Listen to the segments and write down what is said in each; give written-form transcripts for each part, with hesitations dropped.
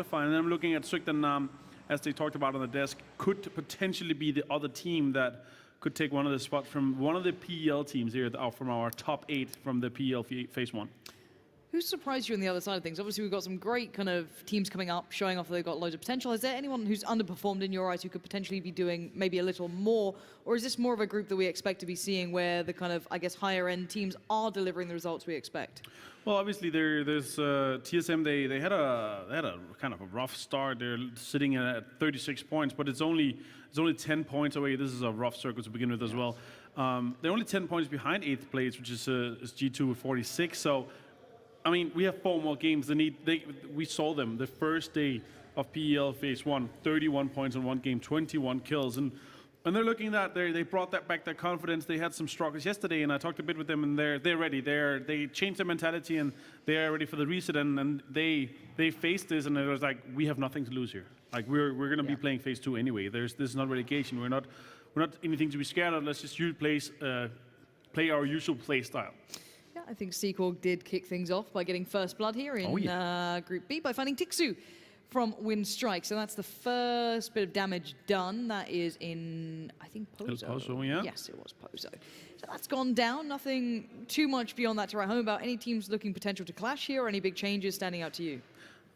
qualify. And then I'm looking at Sugdan, as they talked about on the desk, could potentially be the other team that could take one of the spots from one of the PEL teams here, from our top 8 from the PEL Phase 1. Who's surprised you on the other side of things? Obviously, we've got some great kind of teams coming up, showing off that they've got loads of potential. Is there anyone who's underperformed in your eyes who could potentially be doing maybe a little more? Or is this more of a group that we expect to be seeing where the kind of, I guess, higher-end teams are delivering the results we expect? Well, obviously, there's TSM. They had a kind of a rough start. They're sitting at 36 points, but it's only 10 points away. This is a rough circle to begin with as well. They're only 10 points behind 8th place, which is G2 with 46. So, I mean, we have 4 more games. We saw them the first day of PEL Phase 1, 31 points in one game, 21 kills. And they're looking at that. They brought that back, their confidence. They had some struggles yesterday, and I talked a bit with them, and they're ready. They changed their mentality, and they're ready for the reset. And they faced this, and it was like, we have nothing to lose here. Like, we're going to be playing Phase 2 anyway. This is not relegation. We're not anything to be scared of. Let's just play our usual play style. Yeah, I think Sequel did kick things off by getting first blood here in Group B by finding Tixu from Windstrike. So that's the first bit of damage done. That is in, I think, Pozo. Pozo, yeah. Yes, it was Pozo. So that's gone down. Nothing too much beyond that to write home about. Any teams looking potential to clash here, or any big changes standing out to you?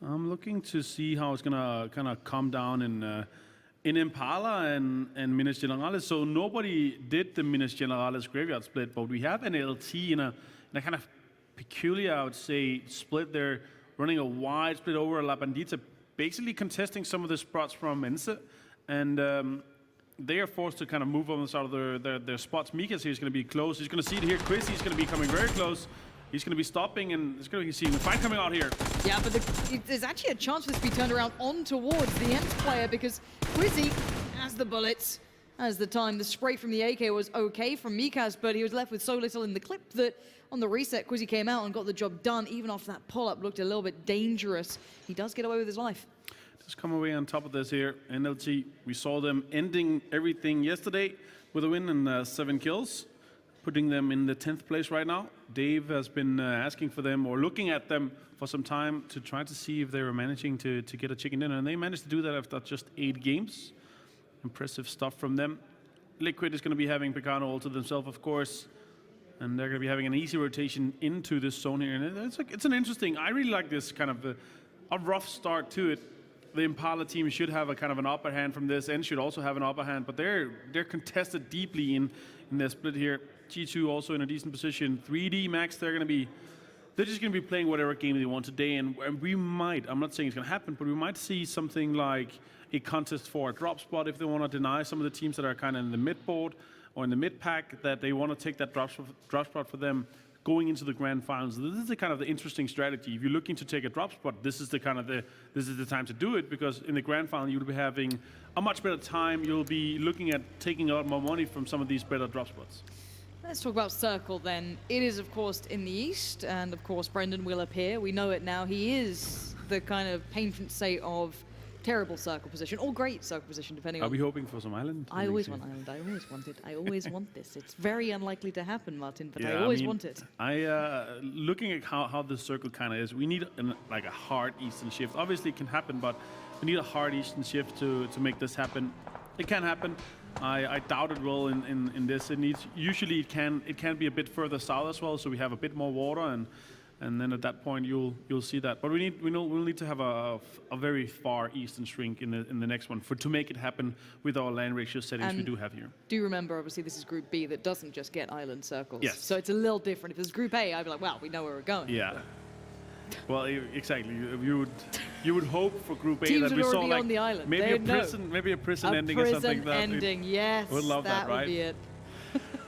I'm looking to see how it's gonna kind of come down in Impala and Minas Generales. So nobody did the Minas Generales graveyard split, but we have an LT in a kind of peculiar, I would say, split there, running a wide split over La Bandita, basically contesting some of the spots from Ense. And they are forced to kind of move on the side of their spots. Mikas here is going to be close. He's going to see it here. Chris, he's going to be coming very close. He's going to be stopping, and it's going to be seeing the fight coming out here. Yeah, but there's actually a chance for this to be turned around on towards the Ents player, because Quizzy has the bullets, has the time. The spray from the AK was okay from Mikas, but he was left with so little in the clip that on the reset, Quizzy came out and got the job done. Even after that pull-up looked a little bit dangerous, he does get away with his life. Just come away on top of this here. NLT, we saw them ending everything yesterday with a win and 7 kills, putting them in the 10th place right now. Dave has been asking for them, or looking at them for some time, to try to see if they were managing to get a chicken dinner, and they managed to do that after just 8 games. Impressive stuff from them. Liquid is going to be having Picano all to themselves, of course, and they're going to be having an easy rotation into this zone here. And it's an interesting, I really like this kind of a rough start to it. The Impala team should have a kind of an upper hand from this, and should also have an upper hand, but they're contested deeply in their split here. G2 also in a decent position. 3D Max, they're just going to be playing whatever game they want today, and we might, I'm not saying it's going to happen, but we might see something like a contest for a drop spot if they want to deny some of the teams that are kind of in the mid board or in the mid pack, that they want to take that drop spot for them going into the grand finals. This is the kind of the interesting strategy. If you're looking to take a drop spot, this is the time to do it, because in the grand final you'll be having a much better time. You'll be looking at taking out more money from some of these better drop spots. Let's talk about Circle then. It is, of course, in the east, and of course Brendan will appear. We know it now. He is the kind of patient state of terrible circle position, or great circle position, depending on... Are we hoping for some island? I always want island. I always want it. I always want this. It's very unlikely to happen, Martin, but I always want it. Looking at how the circle kind of is, we need like a hard Eastern shift. Obviously, it can happen, but we need a hard Eastern shift to make this happen. It can happen. I doubt it will in this. Usually it can be a bit further south as well, so we have a bit more water, and then at that point you'll see that. But we'll need to have a very far eastern shrink in the next one to make it happen with our land ratio settings we do have here. Do remember, obviously, this is Group B that doesn't just get island circles. Yes. So it's a little different. If it was Group A, I'd be like, well, we know where we're going. Yeah. Well, exactly. You would hope for Group A Teams that we saw like on the island. maybe a prison ending or something. Yes. Would love that, right? Would be it.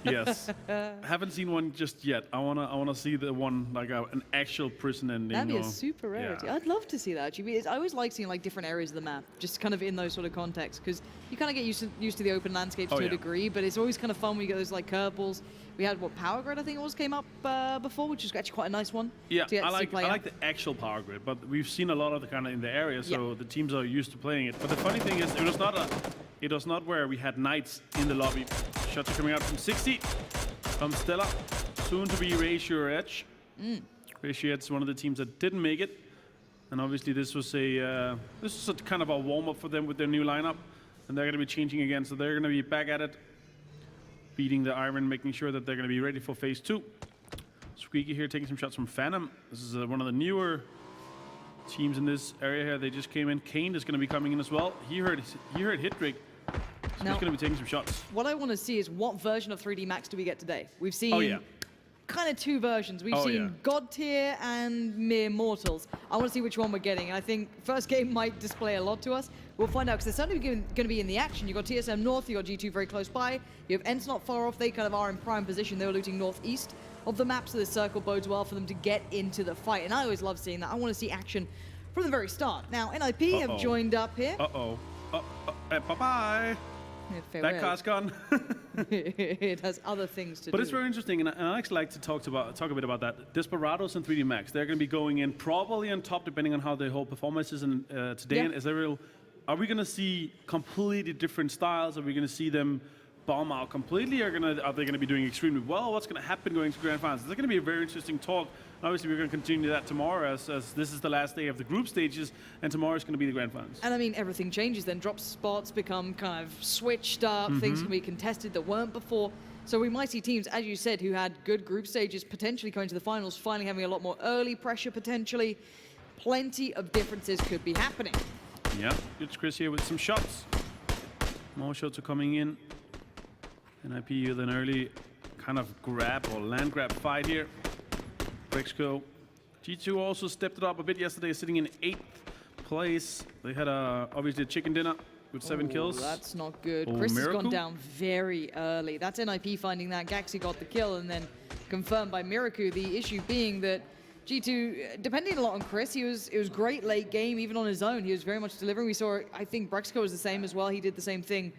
Yes. Haven't seen one just yet. I wanna see the one like an actual prison ending. That'd be a super rarity. Yeah. I'd love to see that actually. I always like seeing like different areas of the map, just kind of in those sort of contexts, because you kind of get used to the open landscapes to a degree, but it's always kind of fun when you get those like curveballs. We had Power Grid, I think it was, came up before, which is actually quite a nice one. Yeah, I like the actual Power Grid, but we've seen a lot of the kind of in the area, so the teams are used to playing it. But the funny thing is, it was not where we had Knights in the lobby. Shots are coming out from 60, from Stella, soon to be Ratio Edge. Ratio Edge is one of the teams that didn't make it. And obviously this was a kind of a warm-up for them with their new lineup. And they're going to be changing again, so they're going to be back at it. Beating the Iron, making sure that they're going to be ready for phase 2. Squeaky here taking some shots from Phantom. This is one of the newer teams in this area here. They just came in. Kane is going to be coming in as well. He heard Hit-Rig. So he's going to be taking some shots. What I want to see is what version of 3D Max do we get today? We've seen kind of 2 versions. We've seen God Tier and Mere Mortals. I want to see which one we're getting. I think first game might display a lot to us. We'll find out because they're certainly going to be in the action. You've got TSM North, you've got G2 very close by. You have Ents not far off. They kind of are in prime position. They were looting northeast of the map, so this circle bodes well for them to get into the fight. And I always love seeing that. I want to see action from the very start. Now, NIP have joined up here. Bye-bye. That car's gone. It has other things to do. But it's very interesting, and I actually like to talk a bit about that. Desperados and 3D Max, they're going to be going in probably on top, depending on how the whole performance is today. And are we going to see completely different styles? Are we going to see them bomb out completely? Are they going to be doing extremely well? What's going to happen going to Grand Finals? It's going to be a very interesting talk. Obviously, we're going to continue that tomorrow as this is the last day of the group stages, and tomorrow is going to be the Grand Finals. And I mean, everything changes then. Drop spots become kind of switched up. Things can be contested that weren't before. So we might see teams, as you said, who had good group stages potentially going to the finals, finally having a lot more early pressure potentially. Plenty of differences could be happening. Yeah, it's Chris here with some shots. More shots are coming in. NIP with an early kind of grab or land grab fight here. Brexco. G2 also stepped it up a bit yesterday, sitting in 8th place. They had obviously a chicken dinner with 7 kills. That's not good. Chris has gone down very early. That's NIP finding that. Gaxi got the kill and then confirmed by Miraku. The issue being that G2, depending a lot on Chris, it was great late game, even on his own. He was very much delivering. We saw, I think Brexco was the same as well. He did the same thing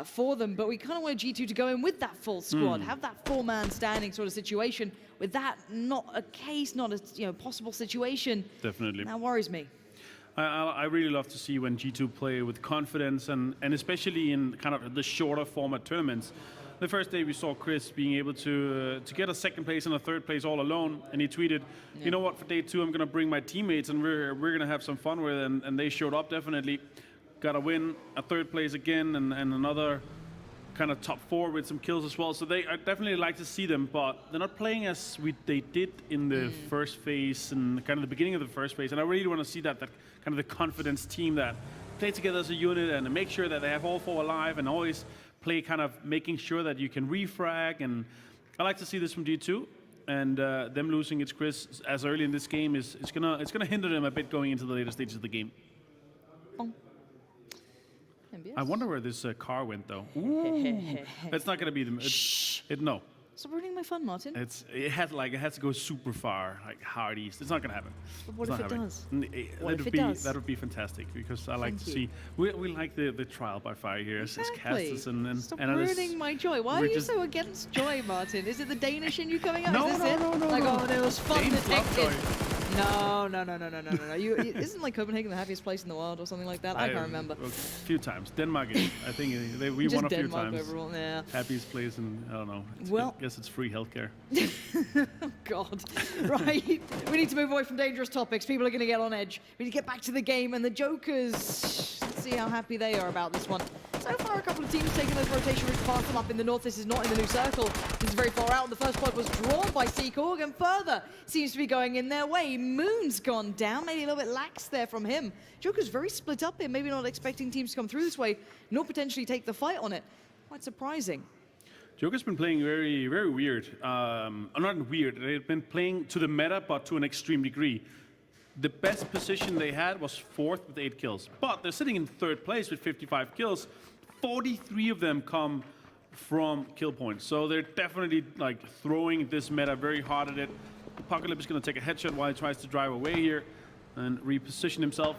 for them, but we kind of wanted G2 to go in with that full squad, have that 4-man standing sort of situation. With that, not a case, not a possible situation. Definitely. That worries me. I really love to see when G2 play with confidence and especially in kind of the shorter format tournaments. The first day we saw Chris being able to get a 2nd place and a 3rd place all alone, and he tweeted, you know what, for day 2 I'm going to bring my teammates and we're going to have some fun with it, and they showed up definitely. Got a win, a 3rd place again, and another kind of top 4 with some kills as well. So I definitely like to see them, but they're not playing as they did in the first phase and kind of the beginning of the first phase. And I really want to see that kind of the confidence team that play together as a unit and make sure that they have all 4 alive and always play kind of making sure that you can refrag. And I like to see this from G2. And them losing its Chris as early in this game is gonna hinder them a bit going into the later stages of the game. I wonder where this car went, though. That's not going to be the... Shh. No. Stop ruining my fun, Martin. It has to go super far, like hard east. It's not going to happen. But what if it does? That would be fantastic, because I like to see... We like the trial by fire here as casters and Stop analysts. ruining my joy. Why are you so against joy, Martin? Is it the Danish in you coming out? No, Is this no. Like, oh, there was fun Danes love detected. joy. No. Isn't like Copenhagen the happiest place in the world or something like that? I can't remember. A few times. Denmark is. I think we won a few times. Overall, yeah. Happiest place, and I don't know. I guess it's free healthcare. Oh, God. Right. We need to move away from dangerous topics. People are going to get on edge. We need to get back to the game, and the Jokers, let's see how happy they are about this one. So far, a couple of teams taking those rotation routes past them up in the north. This is not in the new circle. This is very far out. The first point was drawn by Seakorg, and further seems to be going in their way. Moon's gone down, maybe a little bit lax there from him. Joker's very split up here, maybe not expecting teams to come through this way, nor potentially take the fight on it. Quite surprising. Joker's been playing very, very weird. Not weird, they've been playing to the meta, but to an extreme degree. The best position they had was 4th with 8 kills, but they're sitting in 3rd place with 55 kills. 43 of them come from kill points, so they're definitely like throwing this meta very hard at it. Apocalypse is going to take a headshot while he tries to drive away here and reposition himself.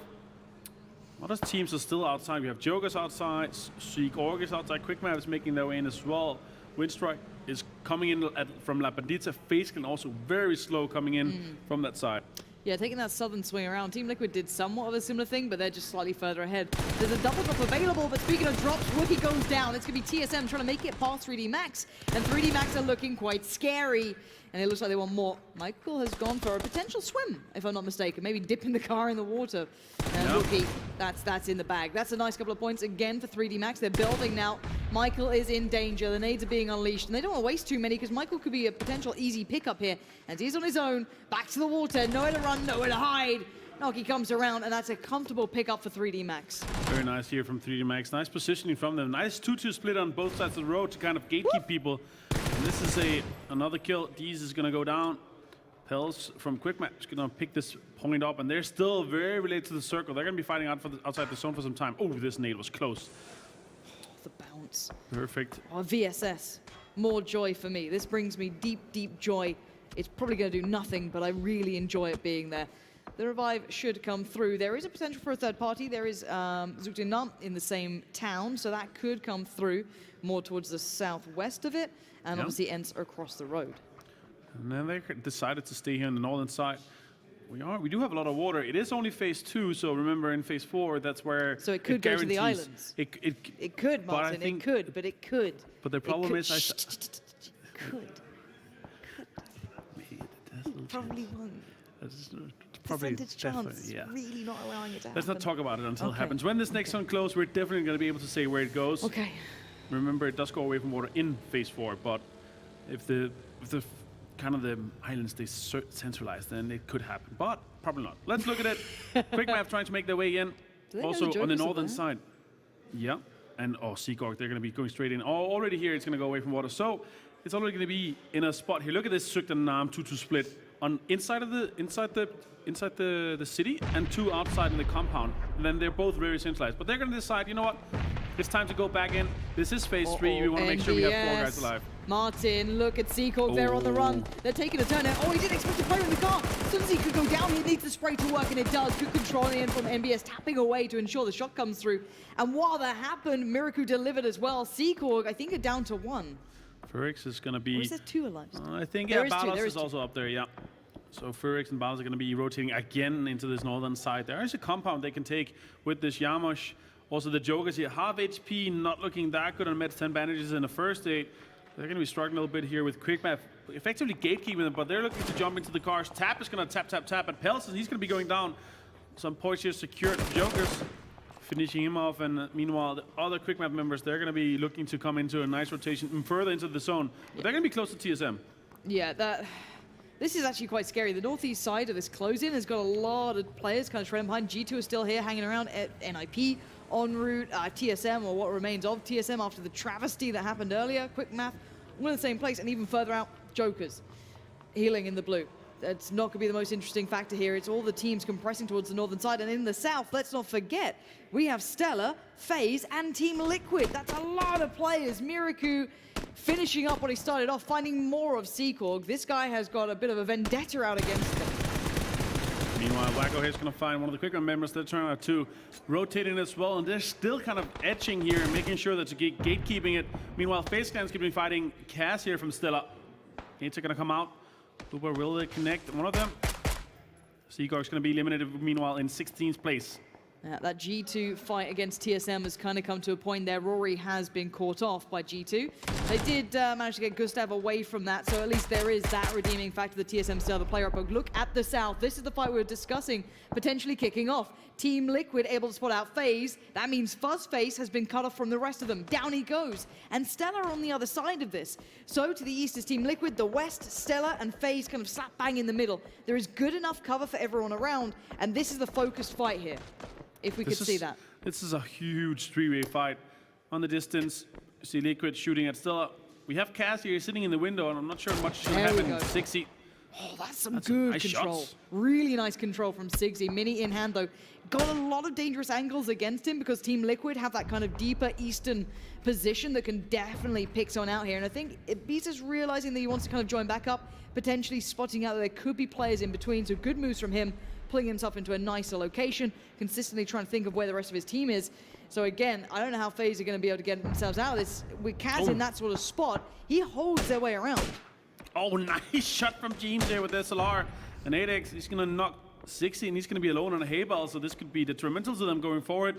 Other teams are still outside. We have Jokers outside, Seakorg is outside, Quickmap is making their way in as well. Windstrike is coming in from La Bandita. FaZe Clan also very slow coming in from that side. Yeah, taking that southern swing around. Team Liquid did somewhat of a similar thing, but they're just slightly further ahead. There's a double drop available, but speaking of drops, Wookie goes down. It's going to be TSM trying to make it past 3D Max, and 3D Max are looking quite scary, and it looks like they want more. Michael has gone for a potential swim, if I'm not mistaken, maybe dipping the car in the water. And Wookie, that's in the bag. That's a nice couple of points again for 3D Max. They're building now. Michael is in danger. The nades are being unleashed, and they don't want to waste too many because Michael could be a potential easy pickup here. And he's on his own, back to the water, nowhere to run, nowhere to hide. Noki comes around, and that's a comfortable pickup for 3D Max. Very nice here from 3D Max. Nice positioning from them. Nice 2-2 split on both sides of the road to kind of gatekeep people. And this is another kill. Deez is going to go down. PEL's from QuickMap is going to pick this point up, and they're still very related to the circle. They're going to be fighting outside the zone for some time. Oh, this nade was close. The bounce. Perfect. Oh, VSS. More joy for me. This brings me deep, deep joy. It's probably going to do nothing, but I really enjoy it being there. The revive should come through. There is a potential for a third party. There is Zuktinam in the same town, so that could come through more towards the southwest of it, and obviously Ents are across the road. And then they decided to stay here on the northern side. We do have a lot of water. It is only phase 2, so remember in phase 4, that's where so it could go to the islands. It could, Martin. It could, but it could. But the problem is, could. Probably won't. Probably percentage chance. Yeah. Really not allowing it to happen. Let's not talk about it until it happens. When this next one closes, we're definitely going to be able to say where it goes. Okay. Remember, it does go away from water in phase 4, but if the kind of the islands stay centralized, then it could happen. But probably not. Let's look at it. QuickMap trying to make their way in. Also on the northern side. Yeah. And Seagorg, they're going to be going straight in. Already here, it's going to go away from water. So it's already going to be in a spot here. Look at this Zuktinam 2-2 split on inside the city and 2 outside in the compound. And then they're both very centralized. But they're going to decide, you know what? It's time to go back in. This is phase 3. We want to make sure we have 4 guys alive. Martin, look at Seacork. They're on the run. They're taking a turn. He didn't expect to play in the car. As soon as he could go down, he needs the spray to work, and it does. Good controlling in from NBS, tapping away to ensure the shot comes through. And while that happened, Miraku delivered as well. Seacork, I think, are down to 1. Furix is going to be... Or is there 2 alive? I think, Balos is also up there, yeah. So Furix and Balos are going to be rotating again into this northern side. There is a compound they can take with this Yamosh. Also, the Jokers here, half HP, not looking that good on Meds, 10 bandages in the first aid. They're going to be struggling a little bit here with QuickMap, effectively gatekeeping them, but they're looking to jump into the cars. Tap is going to tap, and Pelson, he's going to be going down. Some points here secured. Jokers finishing him off, and meanwhile, the other QuickMap members, they're going to be looking to come into a nice rotation and further into the zone. But they're going to be close to TSM. Yeah, this is actually quite scary. The northeast side of this close-in has got a lot of players kind of trailing behind. G2 is still here, hanging around at NIP, en route, TSM, or what remains of TSM after the travesty that happened earlier. QuickMap, all in the same place, and even further out, Jokers, healing in the blue. It's not going to be the most interesting factor here. It's all the teams compressing towards the northern side. And in the south, let's not forget, we have Stellar, FaZe, and Team Liquid. That's a lot of players. Miraku finishing up what he started off, finding more of Seacorg. This guy has got a bit of a vendetta out against him. Meanwhile, Wacko here is going to find one of the QuickMap members. They're trying out to rotating as well, and they're still kind of etching here, making sure that they're gatekeeping it. Meanwhile, FaZe Clan's keeping fighting Cass here from Stella. Gates are going to come out. Uber, will they connect one of them? Seacorg's going to be eliminated, meanwhile, in 16th place. Yeah, that G2 fight against TSM has kind of come to a point there. Rory has been caught off by G2. They did manage to get Gustav away from that, so at least there is that redeeming factor. The TSM still have a player up. But look at the south. This is the fight we were discussing, potentially kicking off. Team Liquid able to spot out FaZe. That means Fuzzface has been cut off from the rest of them. Down he goes. And Stellar on the other side of this. So to the east is Team Liquid, the west, Stellar, and FaZe kind of slap bang in the middle. There is good enough cover for everyone around, and this is the focused fight here. If we could see that. This is a huge 3-way fight. On the distance, you see Liquid shooting at Stella. We have Cass here sitting in the window, and I'm not sure much is going to happen. 60. Oh, that's some good nice control. Shots. Really nice control from Sigsy. Mini in hand, though. Got a lot of dangerous angles against him because Team Liquid have that kind of deeper eastern position that can definitely pick someone out here. And I think Beats realizing that he wants to kind of join back up, potentially spotting out that there could be players in between. So good moves from him, pulling himself into a nicer location, consistently trying to think of where the rest of his team is. So again, I don't know how FaZe are going to be able to get themselves out of this. With Kaz in that sort of spot, he holds their way around. Oh, nice shot from James there with SLR. And 8X, he's going to knock 60, and he's going to be alone on a hay bale, so this could be detrimental to them going forward.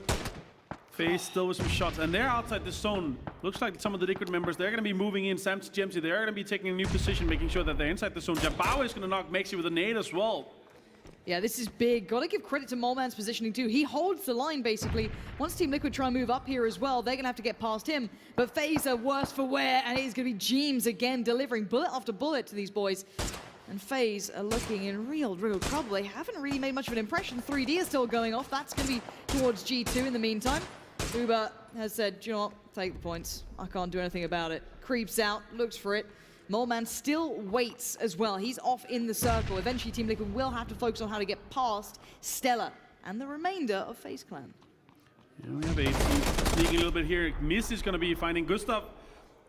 FaZe still with some shots, and they're outside this zone. Looks like some of the Liquid members, they're going to be moving in. Sam Gemsy, they're going to be taking a new position, making sure that they're inside the zone. Jabao is going to knock Mexi with a nade as well. Yeah, this is big. Gotta give credit to Moleman's positioning too. He holds the line basically. Once Team Liquid try and move up here as well, they're gonna have to get past him. But FaZe are worse for wear, and it's gonna be Jeems again delivering bullet after bullet to these boys. And FaZe are looking in real trouble. They haven't really made much of an impression. 3D is still going off. That's gonna be towards G2 in the meantime. Uber has said, you know what, take the points. I can't do anything about it. Creeps out, looks for it. Moleman still waits as well. He's off in the circle. Eventually, Team Liquid will have to focus on how to get past Stella and the remainder of FaZe Clan. Yeah, we have AC sneaking a little bit here. Miss is going to be finding Gustav.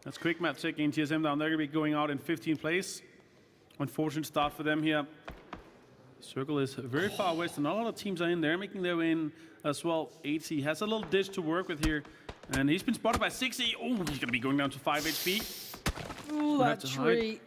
That's quick map taking TSM down. They're going to be going out in 15th place. Unfortunate start for them here. Circle is very far west, and a lot of teams are in there, making their way in as well. 80 has a little dish to work with here, and he's been spotted by 60. Oh, he's going to be going down to 5 HP. Ooh, that tree.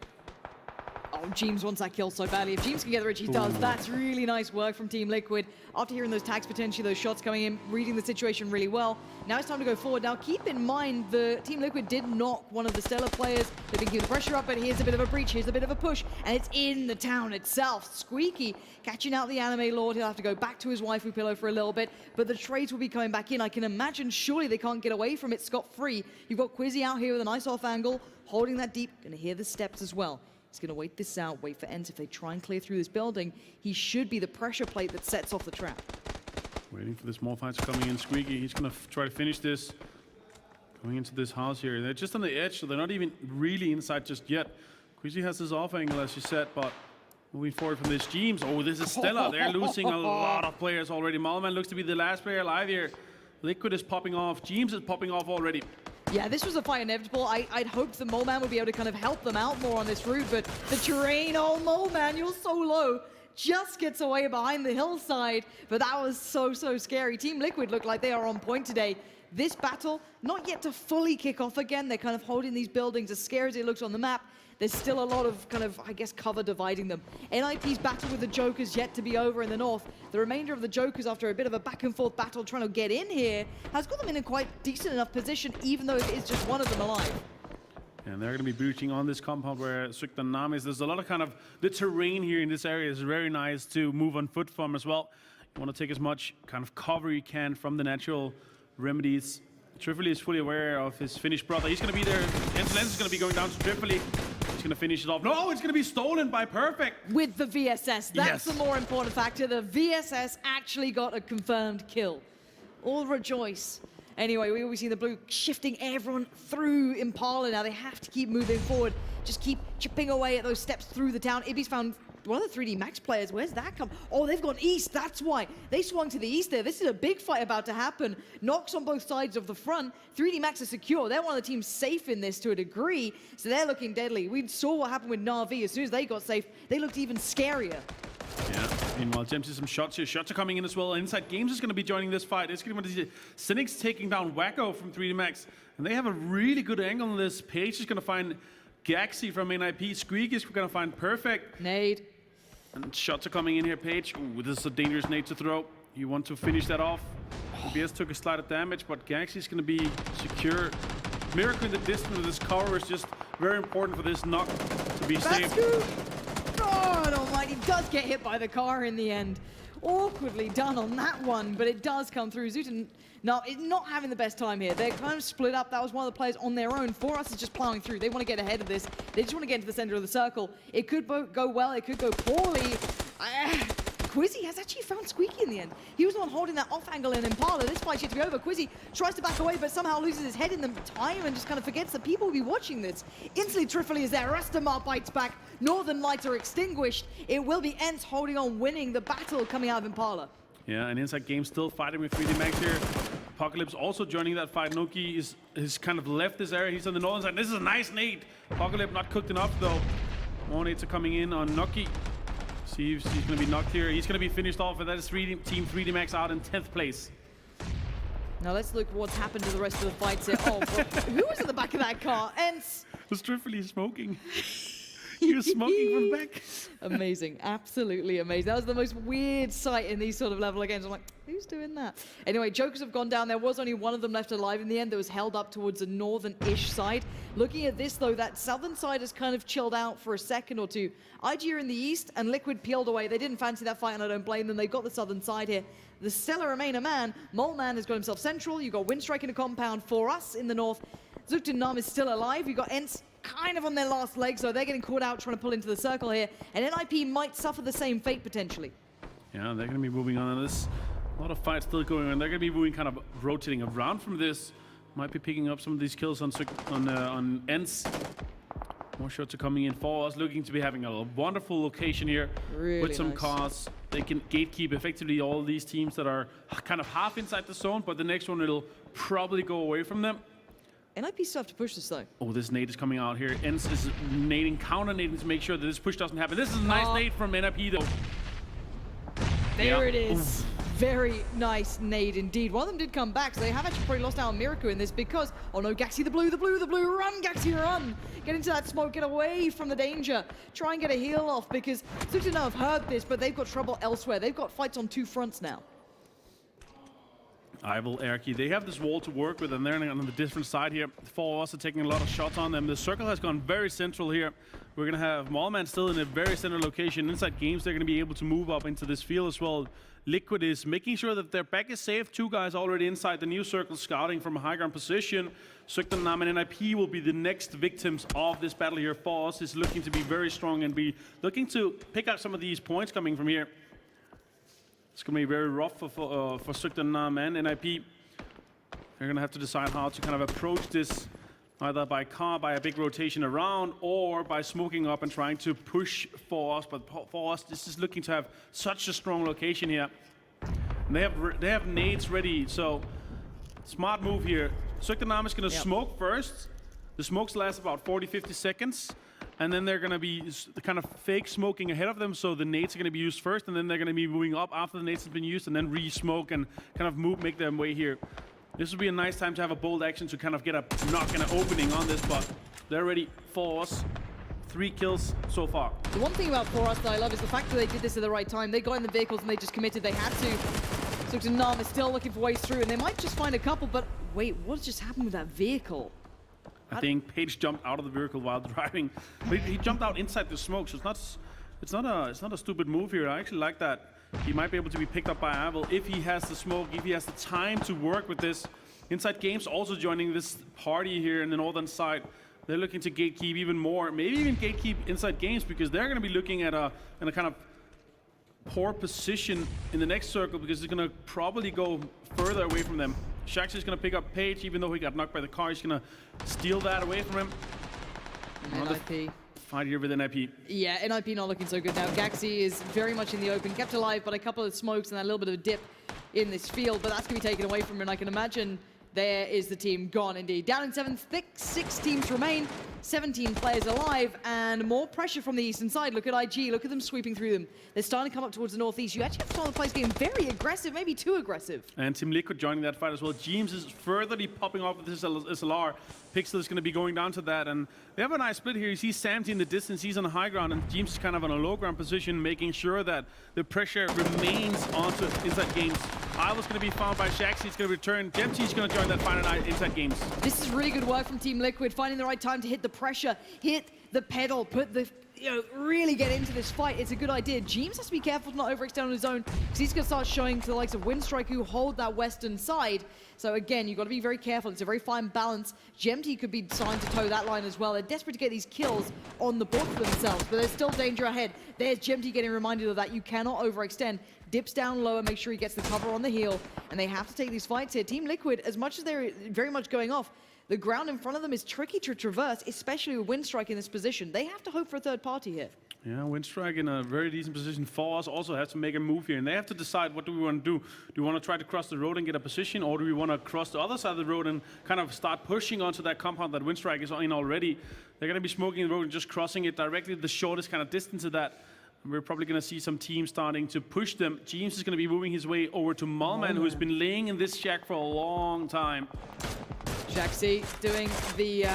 Oh, Jeems wants that kill so badly. If Jeems can get the Rich, he does. That's really nice work from Team Liquid. After hearing those tags, potentially those shots coming in, reading the situation really well. Now it's time to go forward. Now keep in mind, the Team Liquid did knock one of the Stellar players. They've been keeping the pressure up, but here's a bit of a breach. Here's a bit of a push, and it's in the town itself. Squeaky catching out the anime lord. He'll have to go back to his waifu pillow for a little bit, but the trades will be coming back in. I can imagine surely they can't get away from it scot-free. You've got Quizzy out here with a nice off angle, holding that deep. Gonna hear the steps as well. He's going to wait this out, wait for Ents. If they try and clear through this building, he should be the pressure plate that sets off the trap. Waiting for the small fights coming in. Squeaky, he's going to try to finish this. Going into this house here. They're just on the edge, so they're not even really inside just yet. Quizzy has his off angle, as you said, but moving forward from this, Jeems. Oh, this is Stella. They're losing a lot of players already. Moleman looks to be the last player alive here. Liquid is popping off. Jeems is popping off already. Yeah, this was a fight inevitable. I'd hoped the Moleman would be able to kind of help them out more on this route, but the terrain, oh, Moleman, you're so low. Just gets away behind the hillside, but that was so scary. Team Liquid look like they are on point today. This battle, not yet to fully kick off again. They're kind of holding these buildings as scary as it looks on the map. There's still a lot of kind of, I guess, cover dividing them. NIP's battle with the Jokers yet to be over in the north. The remainder of the Jokers, after a bit of a back and forth battle trying to get in here, has got them in a quite decent enough position, even though it is just one of them alive. And they're going to be breaching on this compound where Sukta Nam is. There's a lot of kind of, the terrain here in this area is very nice to move on foot from as well. You want to take as much kind of cover you can from the natural remedies. Trifoli is fully aware of his Finnish brother. He's going to be there. Enslens is going to be going down to Trifoli. He's going to finish it off. No, it's going to be stolen by Perfect. With the VSS. That's yes. The more important factor. The VSS actually got a confirmed kill. All rejoice. Anyway, we always see the blue shifting everyone through Impala now. They have to keep moving forward. Just keep chipping away at those steps through the town. Ibby's found one of the 3D Max players. Where's that come? Oh, they've gone east. That's why. They swung to the east there. This is a big fight about to happen. Knocks on both sides of the front. 3D Max is secure. They're one of the teams safe in this to a degree, so they're looking deadly. We saw what happened with Na'Vi. As soon as they got safe, they looked even scarier. Yeah, meanwhile, James sees some shots here. Shots are coming in as well. Inside Games is going to be joining this fight. It's going to be Cynics taking down Wacko from 3D Max. And they have a really good angle on this. Page is going to find Gaxi from NIP. Squeak is going to find Perfect. Nade. And shots are coming in here, Page. Ooh, this is a dangerous nade to throw. You want to finish that off. BS took a slight of damage, but Gaxi is going to be secure. Miracle in the distance of this cover is just very important for this knock to be safe. God almighty, does get hit by the car in the end. Awkwardly done on that one, but it does come through. Zuten not having the best time here. They're kind of split up. That was one of the players on their own. For us is just plowing through. They want to get ahead of this. They just want to get into the center of the circle. It could go well, it could go poorly. Quizzy has actually found Squeaky in the end. He was the one holding that off angle in Impala. This fight's yet to be over. Quizzy tries to back away, but somehow loses his head in the time and just kind of forgets that people will be watching this. Instantly, Trifoli is there. Rastamar bites back. Northern lights are extinguished. It will be Ents holding on, winning the battle coming out of Impala. Yeah, and Inside Game still fighting with 3D Max here. Apocalypse also joining that fight. Noki is kind of left this area. He's on the northern side. This is a nice nade. Apocalypse not cooked enough though. More nades are coming in on Noki. See if he's going to be knocked here. He's going to be finished off, and that is Team 3D Max out in 10th place. Now let's look what's happened to the rest of the fights here. Oh, who was at the back of that car? Ents. Was Trifoli smoking? He was smoking from the back. Amazing, absolutely amazing. That was the most weird sight in these sort of level games. I'm like, who's doing that? Anyway, Jokers have gone down. There was only one of them left alive in the end that was held up towards the northern-ish side. Looking at this, though, that southern side has kind of chilled out for a second or two. IG are in the east, and Liquid peeled away. They didn't fancy that fight, and I don't blame them. They've got the southern side here. The Stellar remain a man. Moleman has got himself central. You've got Windstrike in a compound for us in the north. Zuktanam is still alive. You've got Ents kind of on their last legs, so they're getting caught out trying to pull into the circle here. And NIP might suffer the same fate, potentially. Yeah, they're going to be moving on this. A lot of fights still going on. They're going to be moving, kind of rotating around from this. Might be picking up some of these kills on Ents. More shots are coming in for us, looking to be having a wonderful location here Really with some nice. cars. They can gatekeep effectively all these teams that are kind of half inside the zone, but the next one it'll probably go away from them. NIP still have to push this, though. Oh, this nade is coming out here. Ents is nading, counter-nading to make sure that this push doesn't happen. This is a nice nade from NIP, though. There Yeah. it is. Oof. Very nice nade indeed. One of them did come back, so they have actually probably lost out on Miraku in this because, oh no, Gaxi, the blue, run, Gaxi, run! Get into that smoke, get away from the danger. Try and get a heal off because Zuktanam have heard this, but they've got trouble elsewhere. They've got fights on two fronts now. Ival, Erki, they have this wall to work with, and they're on the different side here. For us, are taking a lot of shots on them. The circle has gone very central here. We're going to have Moleman still in a very central location. Inside games, they're going to be able to move up into this field as well. Liquid is making sure that their back is safe. Two guys already inside the new circle scouting from a high ground position. Zuktanam and NIP will be the next victims of this battle here. For us is looking to be very strong and be looking to pick up some of these points coming from here. It's going to be very rough for Zuktanam and NIP. They're going to have to decide how to kind of approach this, either by a big rotation around, or by smoking up and trying to push for us. But for us, this is looking to have such a strong location here. And they have nades ready, so smart move here. Zuktanam is going to smoke first. The smokes last about 40-50 seconds. And then they're going to be kind of fake smoking ahead of them, so the nades are going to be used first, and then they're going to be moving up after the nades have been used, and then re-smoke and kind of make their way here. This would be a nice time to have a bold action to kind of get a knock and an opening on this, but they're ready for us. 3 kills so far. The one thing about For Us that I love is the fact that they did this at the right time. They got in the vehicles and they just committed. They had to. Zuktanam is still looking for ways through, and they might just find a couple, but wait, what just happened with that vehicle? I think Page jumped out of the vehicle while driving. But he jumped out inside the smoke, so it's not a stupid move here. I actually like that. He might be able to be picked up by Ival if he has the smoke, if he has the time to work with this. Inside Games also joining this party here in the northern side. They're looking to gatekeep even more, maybe even gatekeep Inside Games, because they're going to be looking at a kind of poor position in the next circle, because it's going to probably go further away from them. Shaxi is going to pick up Page, even though he got knocked by the car. He's going to steal that away from him. NIP. Fight here with NIP. Yeah, NIP not looking so good now. Gaxi is very much in the open, kept alive, but a couple of smokes and a little bit of a dip in this field, but that's going to be taken away from him, and I can imagine there is the team gone indeed. Down in 7th, 6 teams remain, 17 players alive, and more pressure from the eastern side. Look at IG, look at them sweeping through them. They're starting to come up towards the northeast. You actually have some of the players getting very aggressive, maybe too aggressive. And Team Liquid joining that fight as well. James is furtherly popping off with his SLR. Pixel is going to be going down to that, and they have a nice split here. You see Samty in the distance, he's on the high ground, and James is kind of on a low ground position, making sure that the pressure remains onto Inside Games. Ival's going to be found by Shaxi, he's going to return. Gemty's going to join that final night Inside Games. This is really good work from Team Liquid, finding the right time to hit the pressure, hit the pedal, put the, really get into this fight. It's a good idea. James has to be careful to not overextend on his own, because he's going to start showing to the likes of Windstrike, who hold that western side. So again, you've got to be very careful. It's a very fine balance. Gemty could be signed to toe that line as well. They're desperate to get these kills on the board for themselves, but there's still danger ahead. There's Gemty getting reminded of that. You cannot overextend. Dips down lower, make sure he gets the cover on the heel, and they have to take these fights here. Team Liquid, as much as they're very much going off, the ground in front of them is tricky to traverse, especially with Windstrike in this position. They have to hope for a third party here. Yeah, Windstrike in a very decent position. For us also has to make a move here, and they have to decide, what do we want to do? Do we want to try to cross the road and get a position, or do we want to cross the other side of the road and kind of start pushing onto that compound that Windstrike is in already? They're going to be smoking the road and just crossing it directly the shortest kind of distance of that. We're probably going to see some teams starting to push them. James is going to be moving his way over to Moleman, who's been laying in this shack for a long time. Shaxi doing the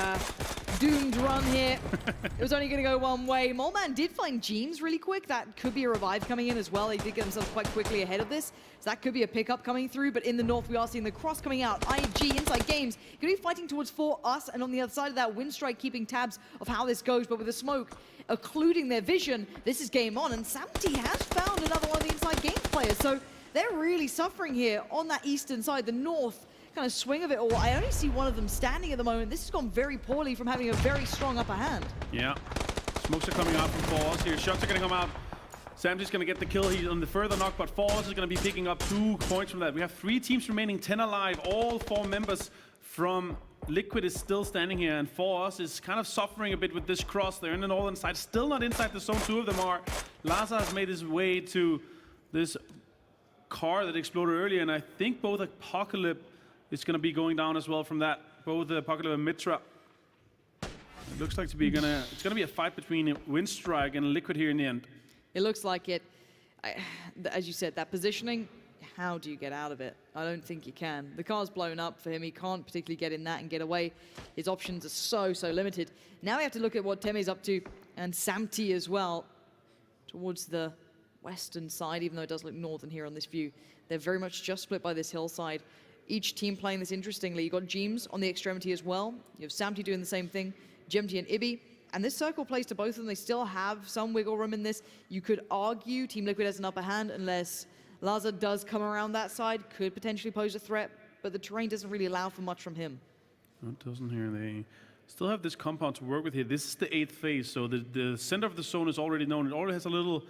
doomed run here. It was only going to go one way. Moleman did find Jeems really quick. That could be a revive coming in as well. They did get themselves quite quickly ahead of this. So that could be a pickup coming through. But in the north, we are seeing the cross coming out. IG Inside Games going to be fighting towards for us. And on the other side of that, Windstrike keeping tabs of how this goes. But with the smoke occluding their vision, this is game on. And Samty has found another one of the Inside Games players. So they're really suffering here on that eastern side. The north kind of swing of it all. I only see one of them standing at the moment. This has gone very poorly from having a very strong upper hand. Yeah, smokes are coming out from Falls here. Shots are going to come out. Samty's going to get the kill. He's on the further knock, but Falls is going to be picking up 2 points from that. We have 3 teams remaining, 10 alive. All 4 members from Liquid is still standing here, and Falls is kind of suffering a bit with this cross. They're in the northern side, still not inside the zone. 2 of them are. Laza has made his way to this car that exploded earlier, and I think both Apocalypse is going to be going down as well from that. Both Apocalypse and Mitra. It looks like it's going to be a fight between Windstrike and Liquid here in the end. It looks like it. As you said, that positioning, how do you get out of it? I don't think you can. The car's blown up for him. He can't particularly get in that and get away. His options are so limited. Now we have to look at what Teme's up to, and Samty as well, towards the western side, even though it does look northern here on this view. They're very much just split by this hillside. Each team playing this interestingly. You got Jeems on the extremity as well. You have Samty doing the same thing. Gemty and Ibi. And this circle plays to both of them. They still have some wiggle room in this. You could argue Team Liquid has an upper hand unless Laza does come around that side. Could potentially pose a threat, but the terrain doesn't really allow for much from him. No, it doesn't here. They still have this compound to work with here. This is the 8th phase, so the center of the zone is already known. It already has a little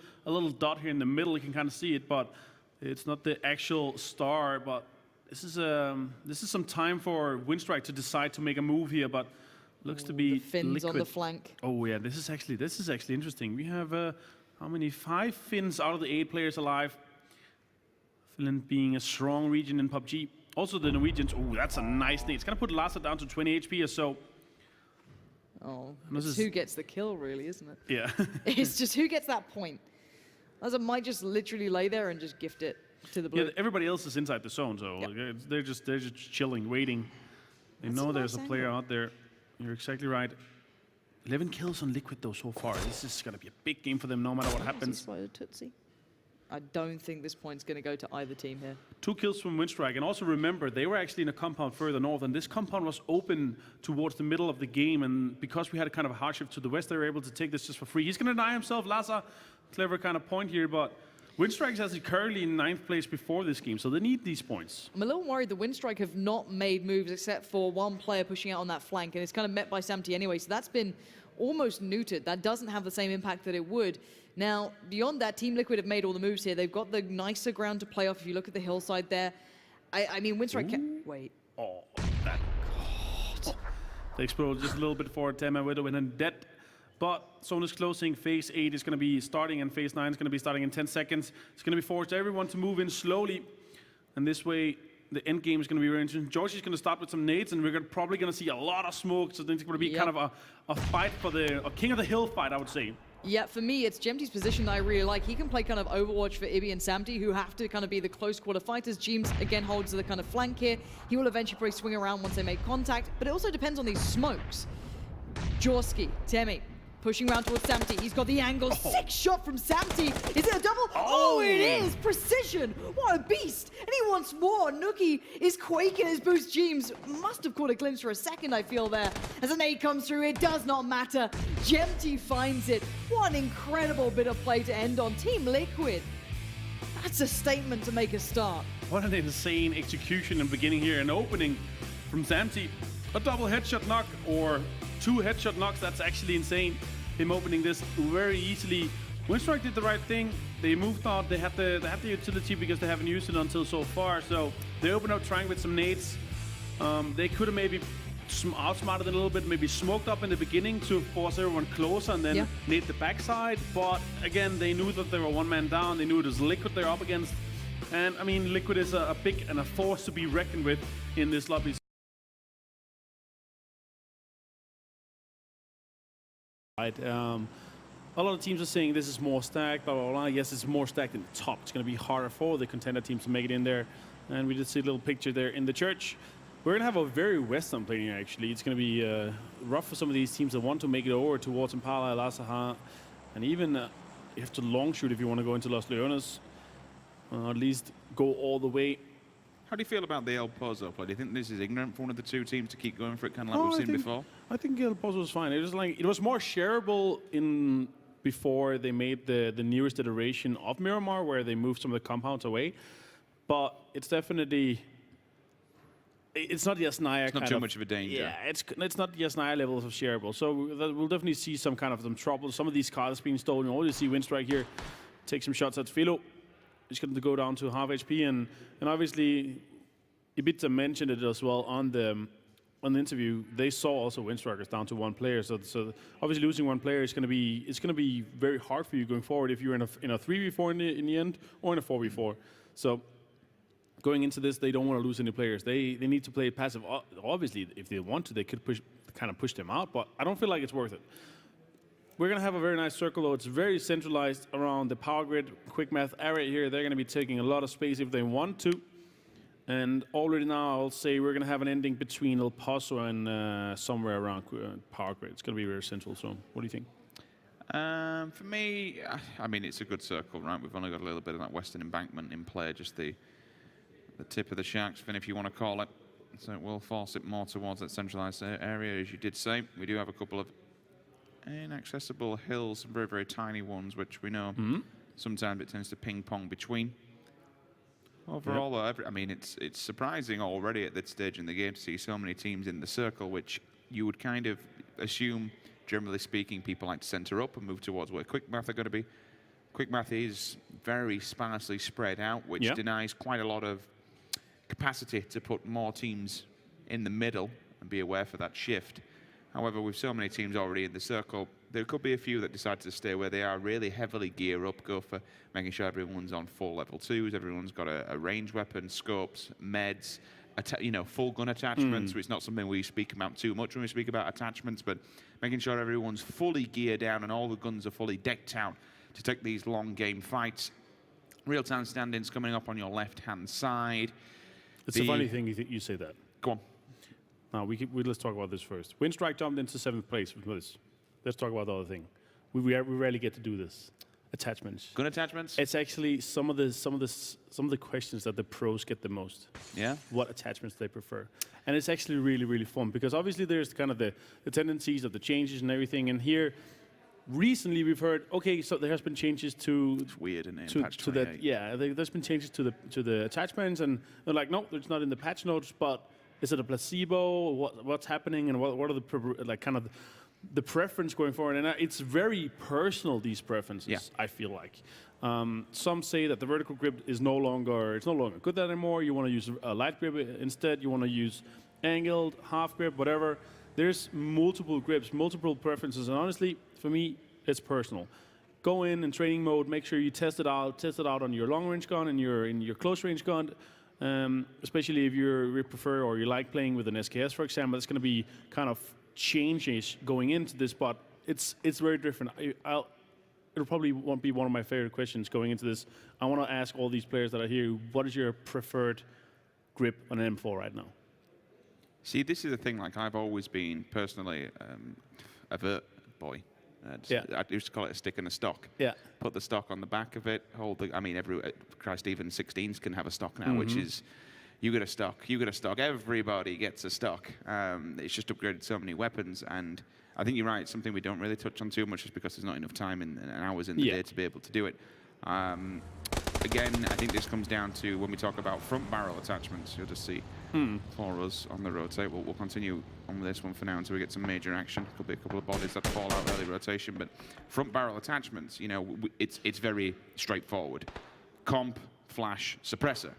dot here in the middle. You can kind of see it, but it's not the actual star. But this is some time for Windstrike to decide to make a move here, but looks to be the Finns Liquid on the flank. Oh yeah, this is actually interesting. We have how many? 5 Finns out of the 8 players alive. Finland being a strong region in PUBG. Also the Norwegians. Oh, that's a nice thing. It's gonna put Laza down to 20 HP or so. Oh, it's who gets the kill, really, isn't it? Yeah. It's just who gets that point. Laza might just literally lay there and just gift it to the blue. Yeah, everybody else is inside the zone, so Yep. they're just chilling, waiting. They know there's a player out there. You're exactly right. 11 kills on Liquid though so far. This is gonna be a big game for them, no matter what happens. I don't think this point's going to go to either team here. 2 kills from Windstrike, and also remember they were actually in a compound further north, and this compound was open towards the middle of the game, and because we had a kind of a hardship to the west, they were able to take this just for free. He's going to deny himself. Laza, clever kind of point here, but Windstrike is actually currently in 9th place before this game, so they need these points. I'm a little worried the Windstrike have not made moves except for one player pushing out on that flank, and it's kind of met by Samty anyway, so that's been almost neutered. That doesn't have the same impact that it would. Now, beyond that, Team Liquid have made all the moves here. They've got the nicer ground to play off. If you look at the hillside there, I mean, Windstrike can wait. Oh, that. God. They exploded just a little bit forward. Tema Widow and then dead. But zone is closing. Phase 8 is going to be starting, and Phase 9 is going to be starting in 10 seconds. It's going to be forced everyone to move in slowly. And this way, the end game is going to be very interesting. Georgie's going to start with some nades, and we're probably going to see a lot of smoke. So it's going to be kind of a fight for a King of the Hill fight, I would say. Yeah, for me, it's Gemty's position that I really like. He can play kind of Overwatch for Ibi and Samty, who have to kind of be the close quarter fighters. Jeems, again, holds the kind of flank here. He will eventually probably swing around once they make contact, but it also depends on these smokes. Jorski, Temi, pushing around towards Samty. He's got the angle. 6 shot from Samty. Is it a double? Oh, it is! Precision! What a beast! And he wants more. Nookie is quaking his boost. Jeems must have caught a glimpse for a second, I feel, there. As an nade comes through, it does not matter. Gemty finds it. What an incredible bit of play to end on. Team Liquid. That's a statement to make a start. What an insane execution in the beginning here. An opening from Samty. A double headshot knock, or 2 headshot knocks. That's actually insane. Him opening this very easily. Windstrike did the right thing. They moved out. They had the utility because they haven't used it until so far. So they opened up trying with some nades. They could have maybe outsmarted it a little bit, maybe smoked up in the beginning to force everyone closer and then nade the backside. But again, they knew that they were 1 man down. They knew it was Liquid they're up against. And I mean, Liquid is a big and a force to be reckoned with in this lobby. Right. A lot of teams are saying this is more stacked, blah, blah, blah. Yes, it's more stacked in the top. It's going to be harder for the contender teams to make it in there. And we did see a little picture there in the church. We're going to have a very Western plane here, actually. It's going to be rough for some of these teams that want to make it over towards Impala, El Azahar, and even you have to long shoot if you want to go into Los Leones. At least go all the way. How do you feel about the El Pozo play? Do you think this is ignorant for one of the two teams to keep going for it, kind of like we've seen before? I think El Pozo was fine. It was more shareable in before they made the newest iteration of Miramar, where they moved some of the compounds away. But it's definitely, it's not the Asnaya. It's not too much of a danger. Yeah, it's not the Asnaya levels of shareable. So we'll definitely see some kind of some trouble. Some of these cars being stolen. You already see Windstrike here take some shots at Philo. He's going to go down to half HP, and obviously Ibiza mentioned it as well on the interview. They saw also Windstrikers down to one player, so obviously losing one player is going to be very hard for you going forward if you're in a 3v4 in the end or in a 4v4. So going into this, they don't want to lose any players. They need to play passive. Obviously, if they want to, they could kind of push them out, but I don't feel like it's worth it. We're going to have a very nice circle, though. It's very centralized around the power grid, quick math area here. They're going to be taking a lot of space if they want to. And already now, I'll say we're going to have an ending between El Pozo and somewhere around power grid. It's going to be very central. So what do you think? For me, I mean, it's a good circle, right? We've only got a little bit of that western embankment in play, just the tip of the shark's fin, if you want to call it. So it will force it more towards that centralized area, as you did say. We do have a couple of inaccessible hills, some very, very tiny ones, which we know sometimes it tends to ping-pong between. Overall, though, I mean, it's surprising already at this stage in the game to see so many teams in the circle, which you would kind of assume, generally speaking, people like to center up and move towards where quick math are going to be. Quick math is very sparsely spread out, which denies quite a lot of capacity to put more teams in the middle and be aware for that shift. However, with so many teams already in the circle, there could be a few that decide to stay where they are, really heavily gear up, go for making sure everyone's on full level 2s, everyone's got a range weapon, scopes, meds, full gun attachments, which is not something we speak about too much when we speak about attachments, but making sure everyone's fully geared down and all the guns are fully decked out to take these long game fights. Real-time stand-ins coming up on your left-hand side. It's a funny thing you say that. Go on. Now, let's talk about this first. Windstrike jumped into 7th place with this. Let's talk about the other thing. We rarely get to do this. Attachments. Gun attachments? It's actually some of the questions that the pros get the most. Yeah. What attachments they prefer. And it's actually really, really fun because obviously there's kind of the tendencies of the changes and everything. And here, recently we've heard, okay, so there has been changes to. It's weird, isn't it? Patch 28. There's been changes to the attachments, and they're like, no, it's not in the patch notes, but. Is it a placebo? What's happening, and what are the preference going forward? And it's very personal, these preferences. Yeah. I feel like some say that the vertical grip is no longer good anymore. You want to use a light grip instead. You want to use angled, half grip, whatever. There's multiple grips, multiple preferences, and honestly, for me, it's personal. Go in training mode. Make sure you test it out. Test it out on your long range gun and your close range gun. Especially if you prefer or you like playing with an SKS, for example, it's going to be kind of changes going into this, but it's very different. It'll probably won't be one of my favorite questions going into this. I want to ask all these players that are here, what is your preferred grip on an M4 right now? See, this is the thing. Like I've always been personally a vert boy. I used to call it a stick and a stock. Yeah. Put the stock on the back of it. I mean, Christ, even 16s can have a stock now, which is, you get a stock, you get a stock. Everybody gets a stock. It's just upgraded so many weapons, and I think you're right. It's something we don't really touch on too much, just because there's not enough time and hours in the day to be able to do it. Again, I think this comes down to when we talk about front barrel attachments. You'll just see for us on the rotate. We'll continue on with this one for now until we get some major action. Could be a couple of bodies that fall out early rotation, but front barrel attachments, it's very straightforward. Comp, flash, suppressor.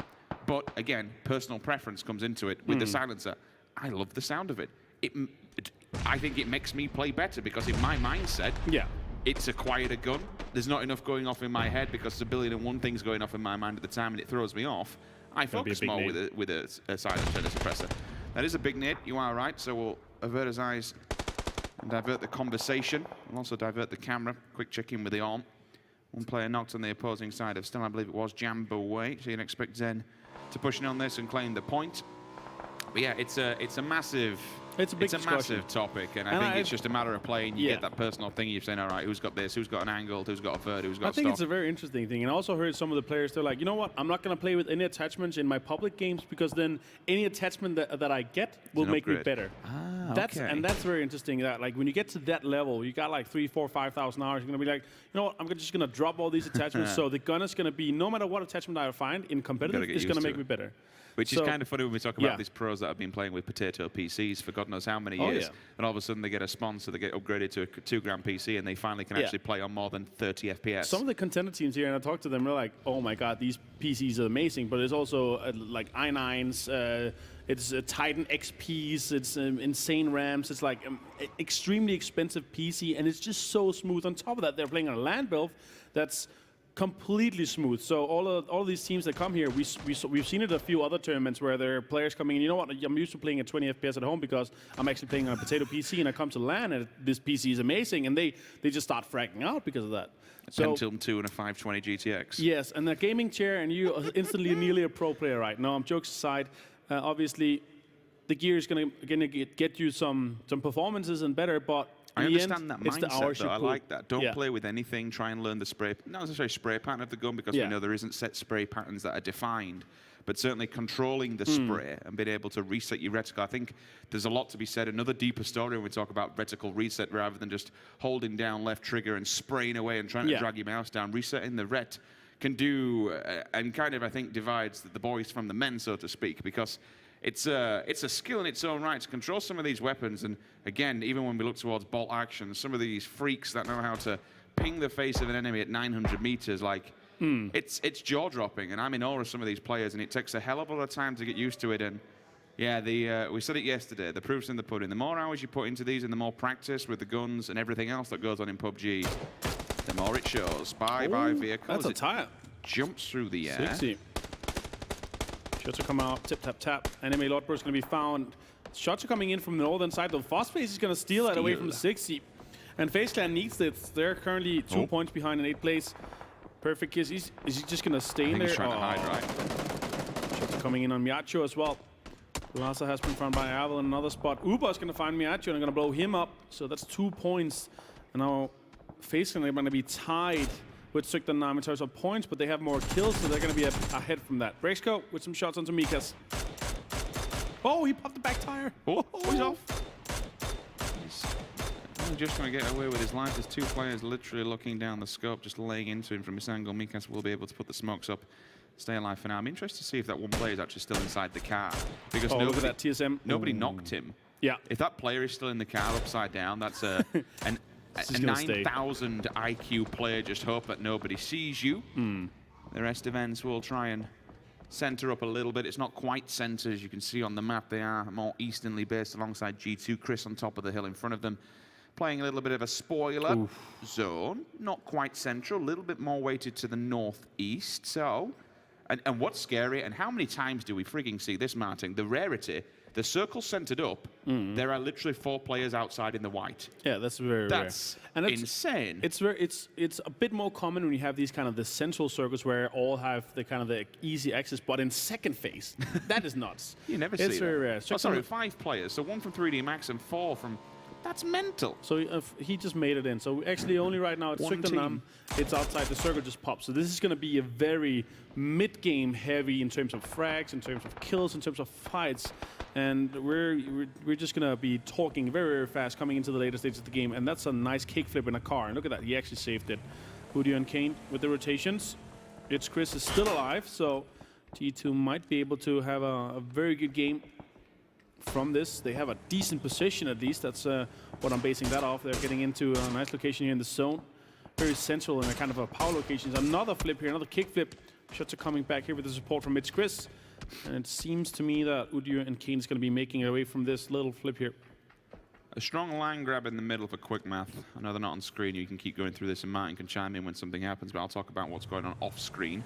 But again, personal preference comes into it with the silencer. I love the sound of it. I think it makes me play better because in my mindset, it's a quieter gun. There's not enough going off in my head because there's a billion and one things going off in my mind at the time, and it throws me off. I focus more with a silencer and a suppressor. That is a big nade, you are right, so we'll avert his eyes and divert the conversation. We'll also divert the camera. Quick check-in with the arm. One player knocked on the opposing side of still, I believe it was Jambo Way, so you can expect Zen to push in on this and claim the point. But yeah, it's a massive. It's a big massive topic, and I think it's just a matter of playing. You get that personal thing. You're saying, all right, who's got this? Who's got an angle? Who's got a vert? Who's got a I think stop? it's a very interesting thing. And I also heard some of the players, they're like, you know what? I'm not going to play with any attachments in my public games because then any attachment that I get will make me better. Ah, okay. And that's very interesting. That like when you get to that level, you got like 3,000, 4,000, 5,000 hours. You're going to be like, you know what? I'm just going to drop all these attachments. So the gun is going to be, no matter what attachment I find in competitive, it's going to make me better. Which is kind of funny when we talk about these pros that have been playing with potato PCs for God knows how many years, and all of a sudden they get a sponsor, they get upgraded to a 2-gram PC, and they finally can actually play on more than 30 FPS. Some of the contender teams here, and I talked to them, they're like, oh my God, these PCs are amazing, but it's also like i9s, it's Titan XPs, it's insane RAMs, it's like extremely expensive PC, and it's just so smooth. On top of that, they're playing on a LAN build that's completely smooth. So all of these teams that come here, we've seen it at a few other tournaments where there are players coming in. You know what? I'm used to playing at 20 FPS at home because I'm actually playing on a potato PC, and I come to LAN and this PC is amazing, and they just start fragging out because of that. Pentium 2 and a 520 GTX. Yes, and a gaming chair, and you are instantly nearly a pro player, right? No, jokes aside. Obviously, the gear is gonna get you some performances and better, but I understand that mindset, though. I like that. Don't Yeah. play with anything. Try and learn the spray, not necessarily spray pattern of the gun, because we know there isn't set spray patterns that are defined. But certainly controlling the spray and being able to reset your reticle. I think there's a lot to be said. Another deeper story when we talk about reticle reset, rather than just holding down left trigger and spraying away and trying to drag your mouse down. Resetting the ret can do, and kind of, I think, divides the boys from the men, so to speak, because it's a skill in its own right to control some of these weapons. And again, even when we look towards bolt action, some of these freaks that know how to ping the face of an enemy at 900 meters, like, it's jaw-dropping. And I'm in awe of some of these players, and it takes a hell of a lot of time to get used to it. And yeah, we said it yesterday, the proof's in the pudding. The more hours you put into these and the more practice with the guns and everything else that goes on in PUBG, the more it shows. By vehicles. That's a tire. Jumps through the air. 60. Shots are coming out, tip, tap, tap. Enemy Lord Burst is going to be found. Shots are coming in from the northern side. The Phosphase is going to steal that away from 60. And FaZe Clan needs it. They're currently 2 points behind in 8th place. Perfect Kiss. Is he just going to stay in there? He's trying to hide, right? Shots are coming in on Miacho as well. Lhasa has been found by Avel in another spot. Uber is going to find Miacho and going to blow him up. So that's 2 points. And now FaZe Clan are going to be tied with Sukdan in terms of points, but they have more kills, so they're going to be ahead from that. Brexco with some shots onto Mikas. Oh, he popped the back tire. Oh, he's off. He's just going to get away with his life. There's 2 players literally looking down the scope, just laying into him from this angle. Mikas will be able to put the smokes up, stay alive for now. I'm interested to see if that one player is actually still inside the car. Because look at that TSM. Nobody knocked him. Yeah. If that player is still in the car upside down, that's a 9,000 IQ player. Just hope that nobody sees you. The rest of ENCE will try and center up a little bit. It's not quite center, as you can see on the map. They are more easternly based alongside G2. Chris on top of the hill in front of them, playing a little bit of a spoiler zone. Not quite central, a little bit more weighted to the northeast. So, and what's scary, and how many times do we frigging see this, Martin? The rarity. The circle centered up, there are literally 4 players outside in the white. Yeah, that's very rare. That's insane. It's a bit more common when you have these kind of the central circles where all have the kind of the easy access, but in second phase, that is nuts. You never see It's very rare. Oh, sorry, 5 players. So 1 from 3D Max and 4 from... That's mental. So he just made it in. So actually only right now it's Sukdan. It's outside. The circle just pops. So this is going to be a very mid-game heavy in terms of frags, in terms of kills, in terms of fights. And we're just going to be talking very, very fast coming into the later stages of the game. And that's a nice kickflip in a car. And look at that. He actually saved it. Udio and Kane with the rotations. It's Chris is still alive. So T2 might be able to have a very good game from this. They have a decent position at least. That's what I'm basing that off. They're getting into a nice location here in the zone. Very central in a kind of a power location. Another flip here, another kick flip. Shots are coming back here with the support from Mitch Chris. And it seems to me that Udio and Kane is going to be making away from this little flip here. A strong line grab in the middle for Quick Math. I know they're not on screen. You can keep going through this and Martin can chime in when something happens, but I'll talk about what's going on off screen.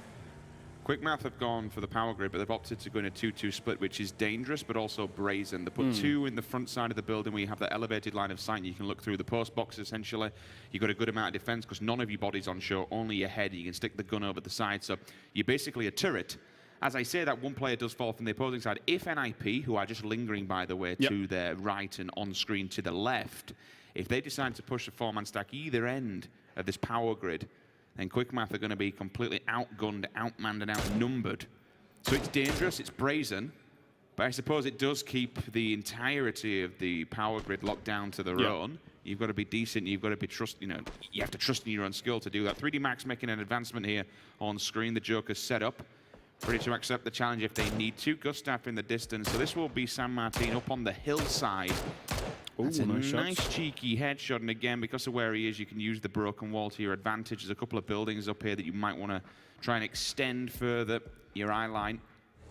Quick Math have gone for the power grid, but they've opted to go in a 2-2 split, which is dangerous, but also brazen. They put 2 in the front side of the building where you have that elevated line of sight and you can look through the post box, essentially. You've got a good amount of defense because none of your body's on show, only your head. You can stick the gun over the side, so you're basically a turret. as I say, that one player does fall from the opposing side. If NIP, who are just lingering, by the way, to their right and on screen to the left, if they decide to push a 4-man stack either end of this power grid, then Quickmath are going to be completely outgunned, outmanned, and outnumbered. So it's dangerous, it's brazen, but I suppose it does keep the entirety of the power grid locked down to their own. You've got to be decent, you've got to be you have to trust in your own skill to do that. 3D Max making an advancement here on screen. The Joker's set up, ready to accept the challenge if they need to. Gustav in the distance, so this will be San Martin up on the hillside. That's a nice cheeky headshot, and again, because of where he is, you can use the broken wall to your advantage. There's a couple of buildings up here that you might want to try and extend further your eye line.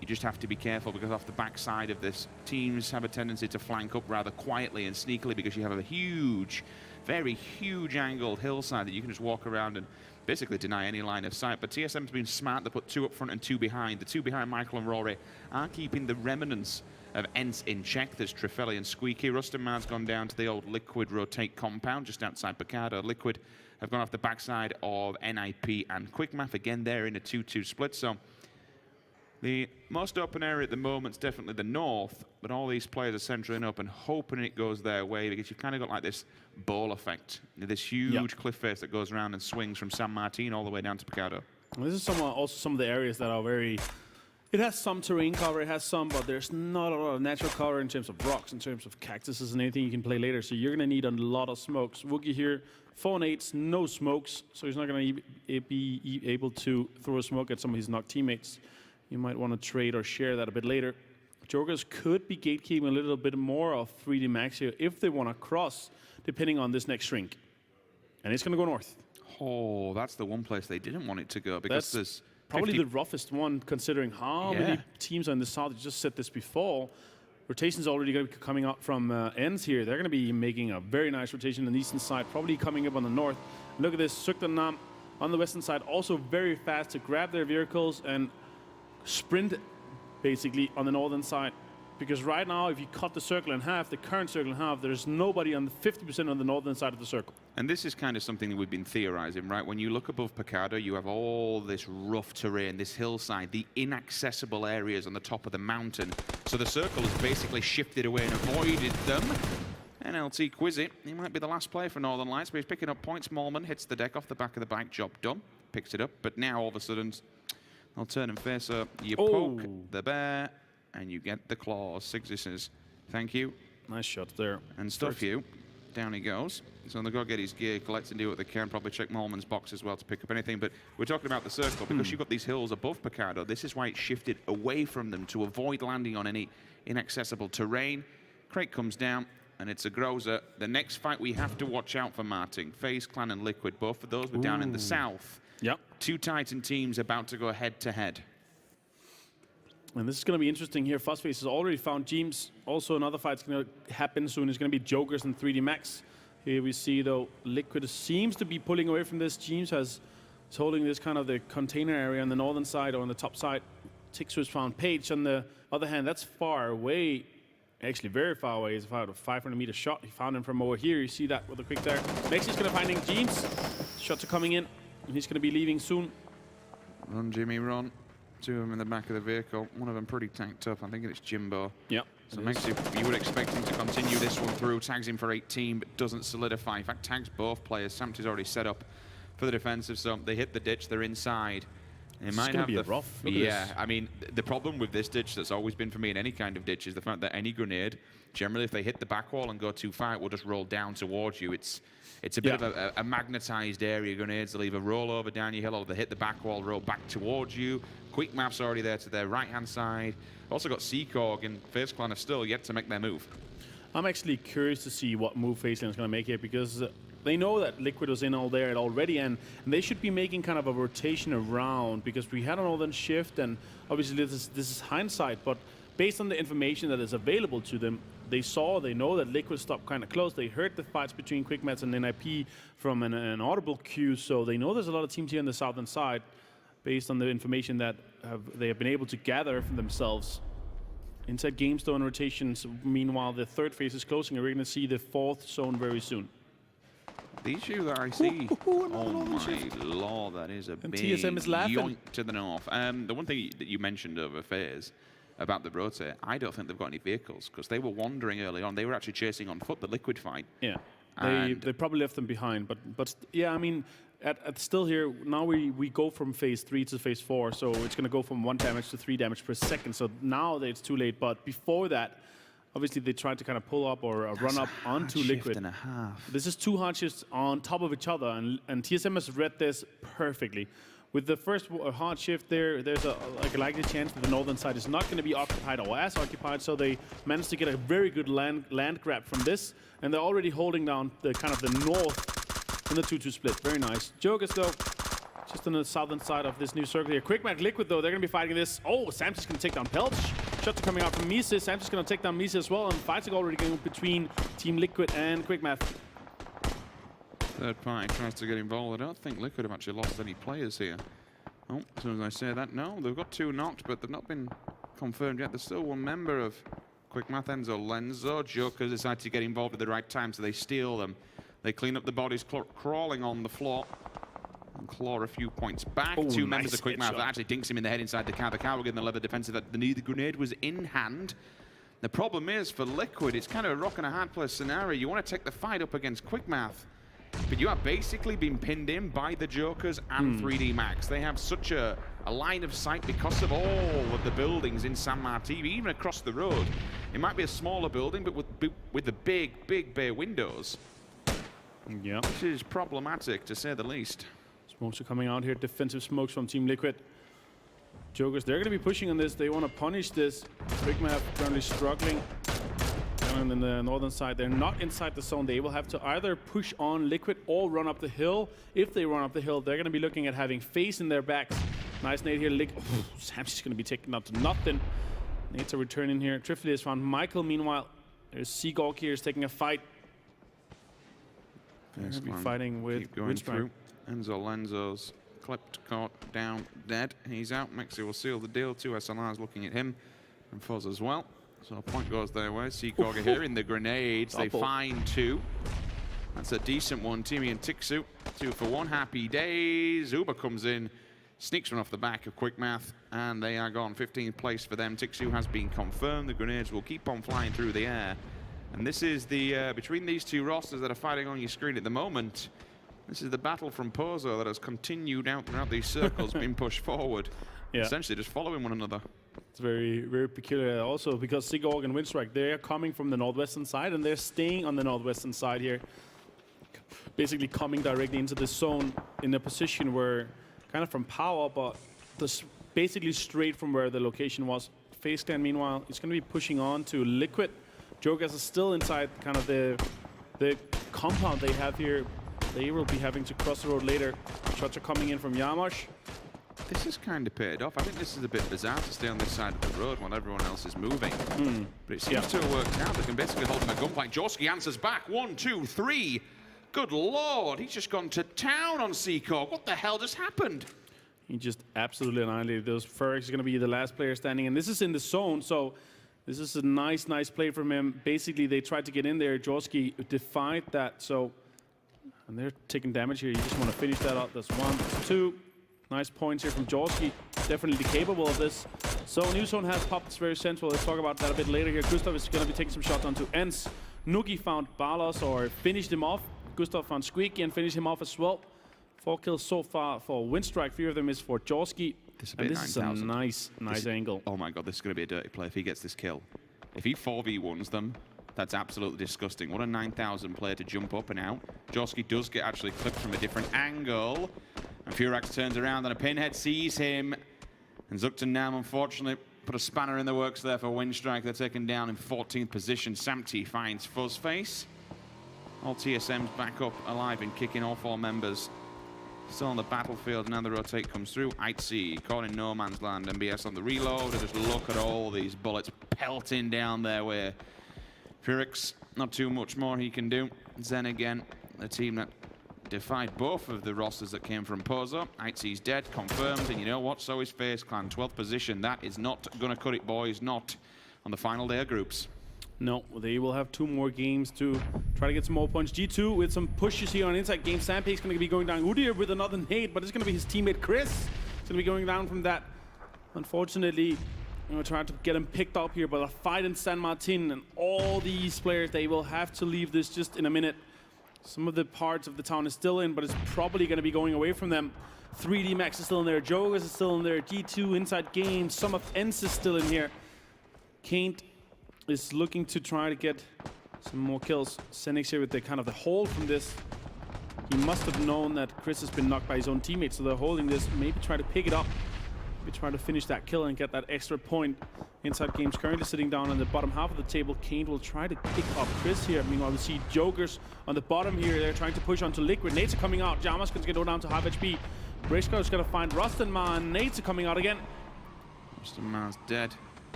You just have to be careful, because off the backside of this, teams have a tendency to flank up rather quietly and sneakily, because you have a huge, very huge angled hillside that you can just walk around and basically deny any line of sight. But TSM's been smart. They put 2 up front and 2 behind. The 2 behind Michael and Rory are keeping the remnants of Ents in check. There's Trefeli and Squeaky. Rustenmar's gone down to the old Liquid rotate compound just outside Picardo. Liquid have gone off the backside of NIP and Quickmath. Again, they're in a 2-2 split. So the most open area at the moment is definitely the north, but all these players are centering up and hoping it goes their way, because you've kind of got like this ball effect, this huge cliff face that goes around and swings from San Martin all the way down to Picardo. And this is also some of the areas that are very... It has some terrain cover, it has some, but there's not a lot of natural cover in terms of rocks, in terms of cactuses and anything you can play later. So you're going to need a lot of smokes. Wookie here, 4 nades, no smokes, so he's not going to be able to throw a smoke at some of his knocked teammates. You might want to trade or share that a bit later. Jokers could be gatekeeping a little bit more of 3D Max here if they want to cross, depending on this next shrink. And it's going to go north. Oh, that's the one place they didn't want it to go, because there's probably the roughest one, considering how many teams are in the south. You just said this before. Rotation's already going to be coming out from ends here. They're going to be making a very nice rotation on the eastern side, probably coming up on the north. Look at this, Sukdanam on the western side, also very fast to grab their vehicles and sprint basically on the northern side. Because right now, if you cut the circle in half, the current circle in half, there's nobody on the 50% on the northern side of the circle. And this is kind of something that we've been theorizing, right? When you look above Picardo, you have all this rough terrain, this hillside, the inaccessible areas on the top of the mountain. So the circle has basically shifted away and avoided them. NLT Quizzy, he might be the last player for Northern Lights, but he's picking up points. Malman hits the deck off the back of the bike, job done. Picks it up, but now all of a sudden, they'll turn and face her. You poke the bear, and you get the claws. Sigzy says, thank you. Nice shot there. And stuff you. Down he goes. So they'll go get his gear, collect and do what they can. Probably check Malman's box as well to pick up anything. But we're talking about the circle because you've got these hills above Picardo. This is why it's shifted away from them to avoid landing on any inaccessible terrain. Crate comes down, and it's a Groza. The next fight we have to watch out for, Martin. FaZe Clan and Liquid, both of those were down in the south. Yep. 2 Titan teams about to go head-to-head. And this is going to be interesting here. Fuzzface has already found James. Also, another fight's going to happen soon. It's going to be Jokers and 3D Max. Here we see, though, Liquid seems to be pulling away from this. James is holding this kind of the container area on the northern side or on the top side. Tixus found Page. On the other hand, that's far away. Actually, very far away. It's about a 500-meter shot. He found him from over here. You see that with a quick there. Next, he's going to find James. Shots are coming in, and he's going to be leaving soon. Run, Jimmy, run. 2 of them in the back of the vehicle. One of them pretty tanked up. I think it's Jimbo. Yep. So makes you would expect him to continue this one through. Tags him for 18, but doesn't solidify. In fact, tags both players. Samty's already set up for the defensive, so they hit the ditch. They're inside. It might have the rough. Yeah, I mean, the problem with this ditch that's always been for me in any kind of ditch is the fact that any grenade, generally, if they hit the back wall and go too far, it will just roll down towards you. It's a bit of a magnetized area. Grenades, they'll either roll over down your hill or they hit the back wall, roll back towards you. Quick map's already there to their right-hand side. Also got Seacorg, and FaZe Clan are still yet to make their move. I'm actually curious to see what move FaZe Clan is going to make here, because they know that Liquid was in all there already, and they should be making kind of a rotation around, because we had an northern shift, and obviously this is hindsight, but based on the information that is available to them, they know that Liquid stopped kind of close. They heard the fights between Quickmats and NIP from an audible cue, so they know there's a lot of teams here on the southern side based on the information that they have been able to gather from themselves. Inside game zone rotations, meanwhile the third phase is closing, and we're going to see the 4th zone very soon. The issue that I see, oh my lord, that is a big TSM is laughing. yoink to the north. The one thing that you mentioned over FaZe about the rotate, I don't think they've got any vehicles because they were wandering early on. They were actually chasing on foot the Liquid fight. Yeah, they probably left them behind. But yeah, I mean, at still here, now we go from phase 3 to phase 4, so it's going to go from 1 damage to 3 damage per second. So now it's too late, but before that, obviously, they tried to kind of pull up or run up onto Liquid. And a half. This is 2 hard shifts on top of each other, and TSM has read this perfectly. With the first hard shift there's a likely chance that the northern side is not going to be occupied or as occupied, so they managed to get a very good land grab from this, and they're already holding down the kind of the north in the 2-2 split. Very nice. Jokers, though, just on the southern side of this new circle here. Quickmat Liquid, though, they're going to be fighting this. Oh, Sam's going to take down Pelch. Shots are coming out from Mises. Sam's going to take down Mises as well, and fights are already going between Team Liquid and Quickmat. Third party tries to get involved. I don't think Liquid have actually lost any players here. Oh, as soon as I say that, no, they've got 2 knocked, but they've not been confirmed yet. There's still 1 member of Quickmat, Enzo Lenzo. Jokers decide to get involved at the right time, so they steal them. They clean up the bodies crawling on the floor. And claw a few points back. Oh, 2 nice members of Quickmat that headshot. actually dinks him in the head inside the cow. The cow will get in the leather defensive that the grenade was in hand. The problem is for Liquid, it's kind of a rock and a hard place scenario. You want to take the fight up against Quickmat, but you have basically been pinned in by the Jokers and 3D Max. They have such a line of sight because of all of the buildings in San Martín, even across the road. It might be a smaller building, but with the big bay windows. Yeah. This is problematic, to say the least. Smokes are coming out here. Defensive smokes from Team Liquid. Jokers, they're going to be pushing on this. They want to punish this. Quickmat currently struggling. And in the northern side, they're not inside the zone. They will have to either push on Liquid or run up the hill. If they run up the hill, they're going to be looking at having FaZe in their backs. Nice nade here. Sam's just going to be taken out to nothing. Needs a return in here. Trifly has found Michael. Meanwhile, there's Seagawk here is taking a fight. They're going to be fighting with Windstrike. Enzo Lenzo's clipped, caught, down, dead. He's out. Mexi will seal the deal. 2 SLRs looking at him. And Fuzz as well. So a point goes their way. Seagawk here in the grenades. They find 2. That's a decent one. Timmy and Tixu. 2 for 1. Happy days. Uber comes in. Sneaks one off the back of Quickmat. And they are gone. 15th place for them. Tixu has been confirmed. The grenades will keep on flying through the air. And this is the, between these 2 rosters that are fighting on your screen at the moment, this is the battle from Pozo that has continued out throughout these circles, been pushed forward. Yeah. Essentially just following one another. It's very, very peculiar also because Seagawk and Windstrike, they're coming from the northwestern side and they're staying on the northwestern side here. Basically coming directly into the zone in a position where, kind of from power, but basically straight from where the location was. FaZe Clan, meanwhile, is going to be pushing on to Liquid. Jokers are still inside kind of the compound they have here. They will be having to cross the road later. Shots are coming in from Yamash. This is kind of paid off. I think this is a bit bizarre to stay on this side of the road while everyone else is moving. But it seems to have worked out. They can basically hold him at gunpoint. Jorski answers back. 1, 2, 3. Good lord, he's just gone to town on Seagawk. What the hell just happened? He just absolutely annihilated those. Ferrex is going to be the last player standing, and this is in the zone, so this is a nice play from him. Basically, they tried to get in there. Jorski defied that, so... And they're taking damage here. You just want to finish that up. That's 1, 2. Nice points here from Jorski. Definitely capable of this. So New Zone has popped. It's very central. Let's talk about that a bit later here. Gustav is going to be taking some shots onto Ens. Nuki found Balos or finished him off. Gustav found Squeaky and finished him off as well. 4 kills so far for Windstrike. 3 of them is for Jorski. This is a nice angle. Oh my god, this is going to be a dirty play if he gets this kill. If he 4v1s them, that's absolutely disgusting. What a 9,000 player to jump up and out. Jorski does get actually clipped from a different angle. And Furax turns around and a pinhead sees him. And Zuktan Nam, unfortunately, put a spanner in the works there for Windstrike. They're taken down in 14th position. Samty finds Fuzzface. All TSM's back up alive and kicking all 4 members. Still on the battlefield. Now the rotate comes through. Itzy caught in no man's land. MBS on the reload. And just look at all these bullets pelting down their way. Furix, not too much more he can do. Zen again, the team that defied both of the rosters that came from Pozo. Itzy's dead, confirmed, and you know what? So is FaZe Clan, 12th position. That is not going to cut it, boys, not on the final day of groups. No, they will have 2 more games to try to get some more points. G2 with some pushes here on inside game. Sampay's going to be going down. Udyr with another nade, but it's going to be his teammate Chris. He's going to be going down from that. Unfortunately, I'm going to try to get him picked up here, but a fight in San Martin and all these players, they will have to leave this just in a minute. Some of the parts of the town is still in, but it's probably going to be going away from them. 3D Max is still in there. Jokers is still in there. G2 inside game. Some of ENCE is still in here. Kaint is looking to try to get some more kills. Xenix here with the kind of the hold from this. He must have known that Chris has been knocked by his own teammates, so they're holding this. Maybe try to pick it up. Maybe try to finish that kill and get that extra point. Inside game's currently sitting down on the bottom half of the table. Kaint will try to pick up Chris here. Meanwhile, we see Jokers on the bottom here. They're trying to push onto Liquid. Nades are coming out. Jamas going to go down to half HP. Briscoe is going to find Rustenman. Nades are coming out again. Rustenman's dead.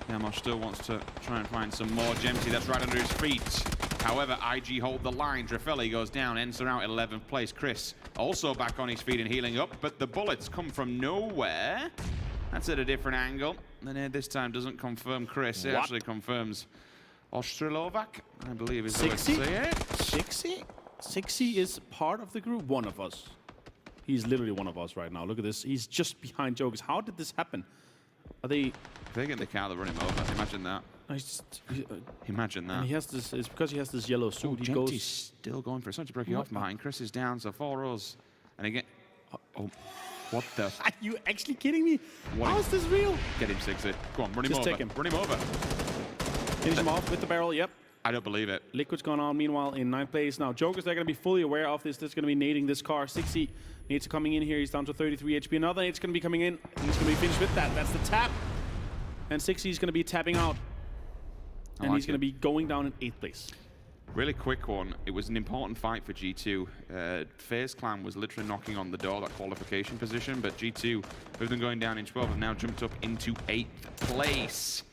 Yamash still wants to try and find some more. Gemsy, that's right under his feet. However, IG hold the line. Drafeli goes down, ENCE are out 11th place. Chris also back on his feet and healing up, but the bullets come from nowhere. That's at a different angle. And this time doesn't confirm Chris. It actually confirms Ostrilovak, I believe is the way to say it. Sixy is part of the group, one of us. He's literally one of us right now. Look at this. He's just behind Jokers. How did this happen? Are they... They get the car, they're running over. Imagine that. Imagine that. He has this. It's because he has this yellow suit. He goes. Still going for it. Starting to break you off behind. Chris is down, so 4 rows. And again. Oh, what the? Are you actually kidding me? How is this real? Get him, 6-it. Go on, run him over. Just take him. Run him over. Finish him off with the barrel. Yep. I don't believe it. Liquid's gone on. Meanwhile, in 9th place now. Jokers, they're going to be fully aware of this. They're going to be nading this car. 60 Nades coming in here. He's down to 33 HP. Another Nade's going to be coming in. He's going to be finished with that. That's the tap. And 60 is going to be tapping out. And he's going to be going down in 8th place. Really quick one. It was an important fight for G2. FaZe Clan was literally knocking on the door, that qualification position, but G2, with them going down in 12, have now jumped up into 8th place.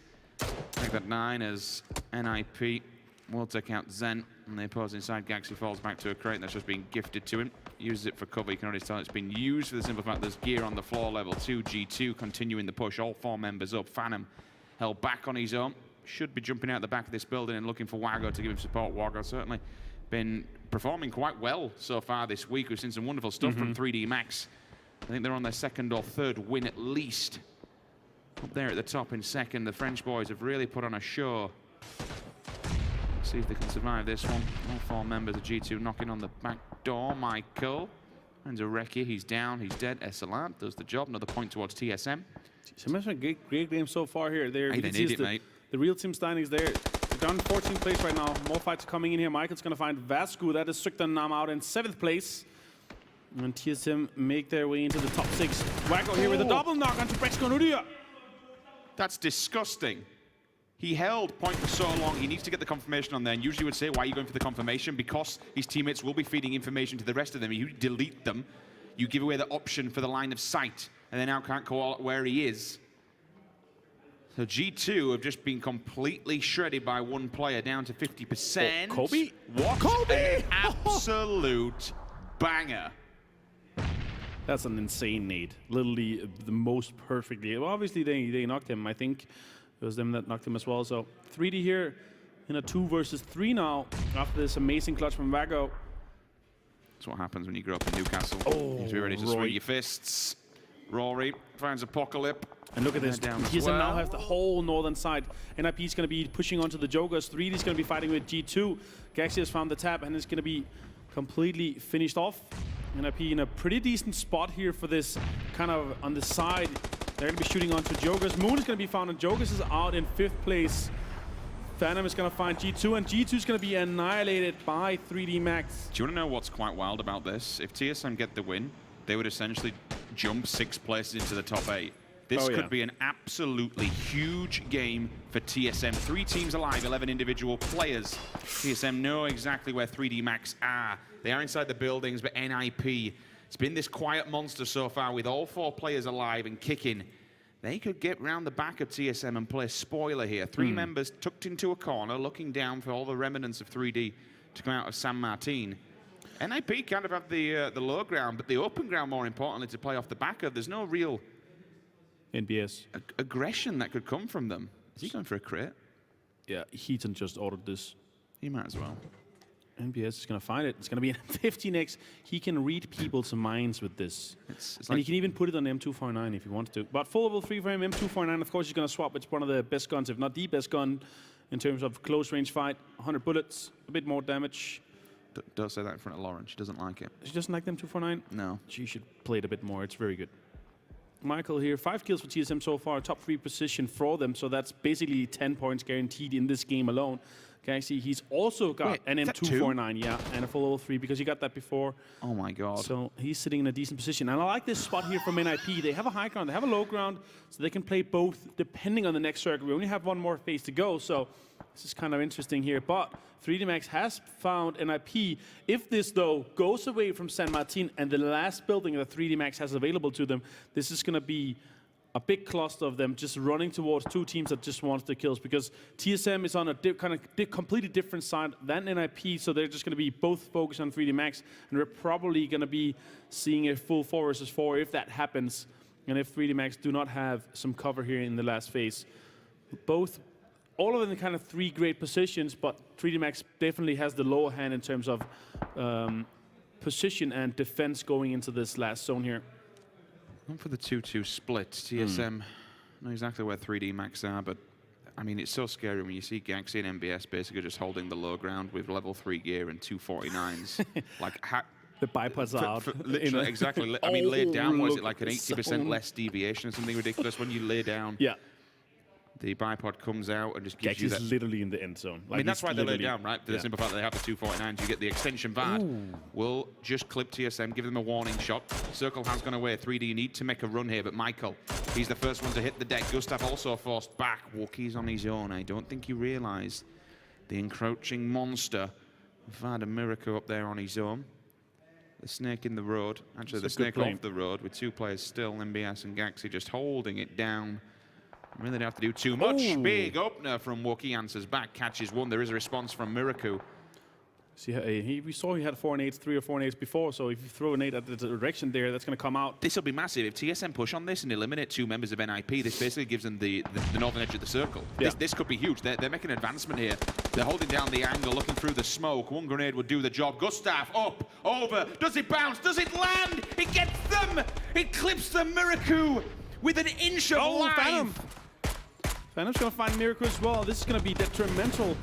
Take that 9 as NIP will take out Zen, and they pause inside. Gaxi falls back to a crate that's just been gifted to him. Uses it for cover. You can already tell it's been used for the simple fact there's gear on the floor. Level 2, G2 continuing the push. All 4 members up. Phantom held back on his own. Should be jumping out the back of this building and looking for Wago to give him support. Wago certainly been performing quite well so far this week. We've seen some wonderful stuff from 3D Max. I think they're on their 2nd or 3rd win at least. Up there at the top in 2nd, the French boys have really put on a show. See if they can survive this one. All 4 members of G2 knocking on the back door. Michael and Zareki, he's down, he's dead. Esalant does the job. Another point towards TSM. TSM a great game so far here. Hey, they need it, mate. The real team standings there. They're down in 14th place right now. More fights coming in here. Michael's going to find Vasco. That is Stricton out in 7th place. And TSM make their way into the top 6. Wago here with a double knock onto Briscoe and Udyr. That's disgusting. He held point for so long, he needs to get the confirmation on there. And usually would say, why are you going for the confirmation? Because his teammates will be feeding information to the rest of them. You delete them, you give away the option for the line of sight, and they now can't call out where he is. So G2 have just been completely shredded by 1 player, down to 50%. Oh, Kobe? What Kobe? An absolute banger. That's an insane nade. Literally the most perfectly. Well, obviously they knocked him. I think it was them that knocked him as well. So 3D here in a 2 versus 3 now after this amazing clutch from Wago. That's what happens when you grow up in Newcastle. Oh, you have to be ready to swing your fists. Rory finds Apocalypse. And look at this. TSM now has the whole northern side. NIP is going to be pushing onto the Jokers. 3D is going to be fighting with G2. Gaxi has found the tap and is going to be completely finished off. NIP in a pretty decent spot here for this kind of on the side. They're going to be shooting onto Jokers. Moon is going to be found, and Jokers is out in 5th place. Phantom is going to find G2, and G2 is going to be annihilated by 3D Max. Do you want to know what's quite wild about this? If TSM get the win, they would essentially jump 6 places into the top 8. This could be an absolutely huge game for TSM. 3 teams alive, 11 individual players. TSM know exactly where 3D Max are. They are inside the buildings, but NIP, it's been this quiet monster so far with all 4 players alive and kicking. They could get round the back of TSM and play spoiler here. 3 members tucked into a corner, looking down for all the remnants of 3D to come out of San Martin. NIP kind of have the low ground, but the open ground, more importantly, to play off the back of. There's no real NBS aggression that could come from them. Is he going for a crit? Yeah, Heaton just ordered this. He might as well. NBS is going to find it. It's going to be an M15X. He can read people's minds with this. It's and like he can even put it on the M249 if he wants to. But full level 3 for him, M249, of course, he's going to swap. It's one of the best guns, if not the best gun, in terms of close range fight. 100 bullets, a bit more damage. Don't say that in front of Lauren. She doesn't like it. She doesn't like the M249? No. She should play it a bit more. It's very good. Michael here, 5 kills for TSM so far, top 3 position for them. So that's basically 10 points guaranteed in this game alone. Galaxy, he's also got an M249, yeah, and a full level 3 because he got that before. Oh my god. So he's sitting in a decent position. And I like this spot here from NIP. They have a high ground, they have a low ground, so they can play both depending on the next circle. We only have one more phase to go, so this is kind of interesting here. But 3D Max has found NIP. If this, though, goes away from San Martin and the last building that 3D Max has available to them, this is going to be a big cluster of them just running towards 2 teams that just wants the kills, because TSM is on a completely different side than NIP, so they're just going to be both focused on 3D Max, and we're probably going to be seeing a full 4 versus 4 if that happens, and if 3D Max do not have some cover here in the last phase. All of them in kind of 3 great positions, but 3D Max definitely has the lower hand in terms of position and defense going into this last zone here. Going for the 2-2 split. TSM know exactly where 3D Max are, but I mean, it's so scary when you see Galaxy and MBS basically just holding the low ground with level 3 gear and 249s. Like, the bipods are out. Literally, exactly. I mean, laid down, was it like an 80% less deviation or something ridiculous when you lay down? Yeah. The bipod comes out and just gives you that. He's literally in the end zone. Like, I mean, that's why they lay down, right? For the simple fact that they have the 249s, you get the extension VAD. Will just clip TSM, give them a warning shot. Circle has gone away. 3D, you need to make a run here, but Michael, he's the first one to hit the deck. Gustav also forced back. Wookiee's on his own. I don't think he realized the encroaching monster. VAD and Miracle up there on his own. The snake in the road. Actually, the snake off the road with 2 players still. MBS and Galaxy just holding it down. Really don't have to do too much. Big opener from Wookieee, answers back, catches 1. There is a response from Miracle. See, we saw he had 4 nades, 3 or 4 nades before, so if you throw a nade at the direction there, that's going to come out. This will be massive. If TSM push on this and eliminate 2 members of NIP, this basically gives them the northern edge of the circle. Yeah. This could be huge. They're making an advancement here. They're holding down the angle, looking through the smoke. 1 grenade would do the job. Gustav, up, over. Does it bounce? Does it land? It gets them! It clips the Miracle with an inch of life. Phantom's going to find Miracle as well. This is going to be detrimental.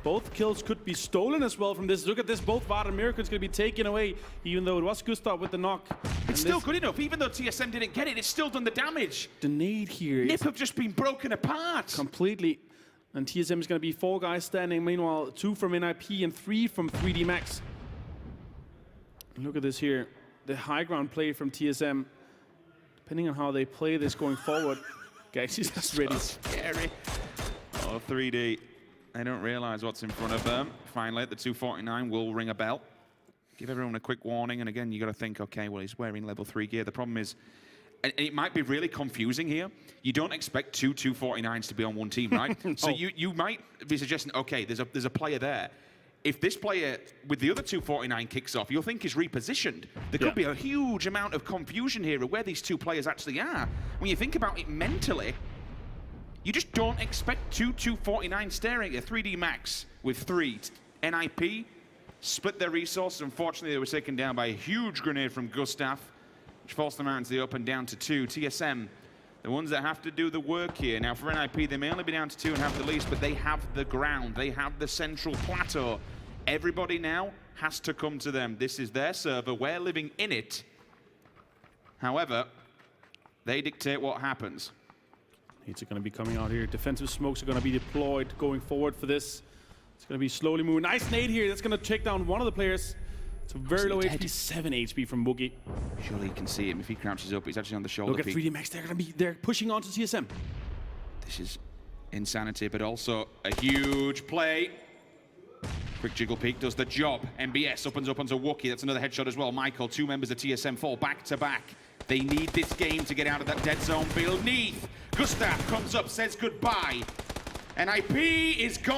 Both kills could be stolen as well from this. Look at this. Both VAD and Miracle is going to be taken away, even though it was Gustav with the knock. It's still good enough. Even though TSM didn't get it, it's still done the damage. The nade here. Nip have just been broken apart. Completely. And TSM is going to be 4 guys standing. Meanwhile, 2 from NIP and 3 from 3D Max. Look at this here. The high ground play from TSM. Depending on how they play this going forward. Galaxy's just ready. So scary. Oh, 3D. They don't realize what's in front of them. Finally, the 249 will ring a bell. Give everyone a quick warning. And again, you got to think, okay, well, he's wearing level 3 gear. The problem is, and it might be really confusing here. You don't expect 2 249s to be on one team, right? So you might be suggesting, okay, there's a player there. If this player with the other 249 kicks off, you'll think he's repositioned. There could be a huge amount of confusion here of where these 2 players actually are. When you think about it mentally, you just don't expect 2 249 staring at 3D Max with 3. NIP split their resources. Unfortunately, they were taken down by a huge grenade from Gustav, which forced them out into the open down to 2. TSM, the ones that have to do the work here. Now, for NIP, they may only be down to 2 and have the least, but they have the ground. They have the central plateau. Everybody now has to come to them. This is their server. We're living in it. However, they dictate what happens. Nades are going to be coming out here. Defensive smokes are going to be deployed going forward for this. It's going to be slowly moving. Nice nade here. That's going to take down one of the players. It's a very low HP, 7 HP from Wookieee. Surely you can see him if he crouches up. He's actually on the shoulder. Look at 3D Max. They're pushing onto TSM. This is insanity, but also a huge play. Quick jiggle peek does the job. MBS opens up onto Wookieee. That's another headshot as well. Michael, 2 members of TSM fall back to back. They need this game to get out of that dead zone beneath. Gustav comes up, says goodbye. NIP is gone.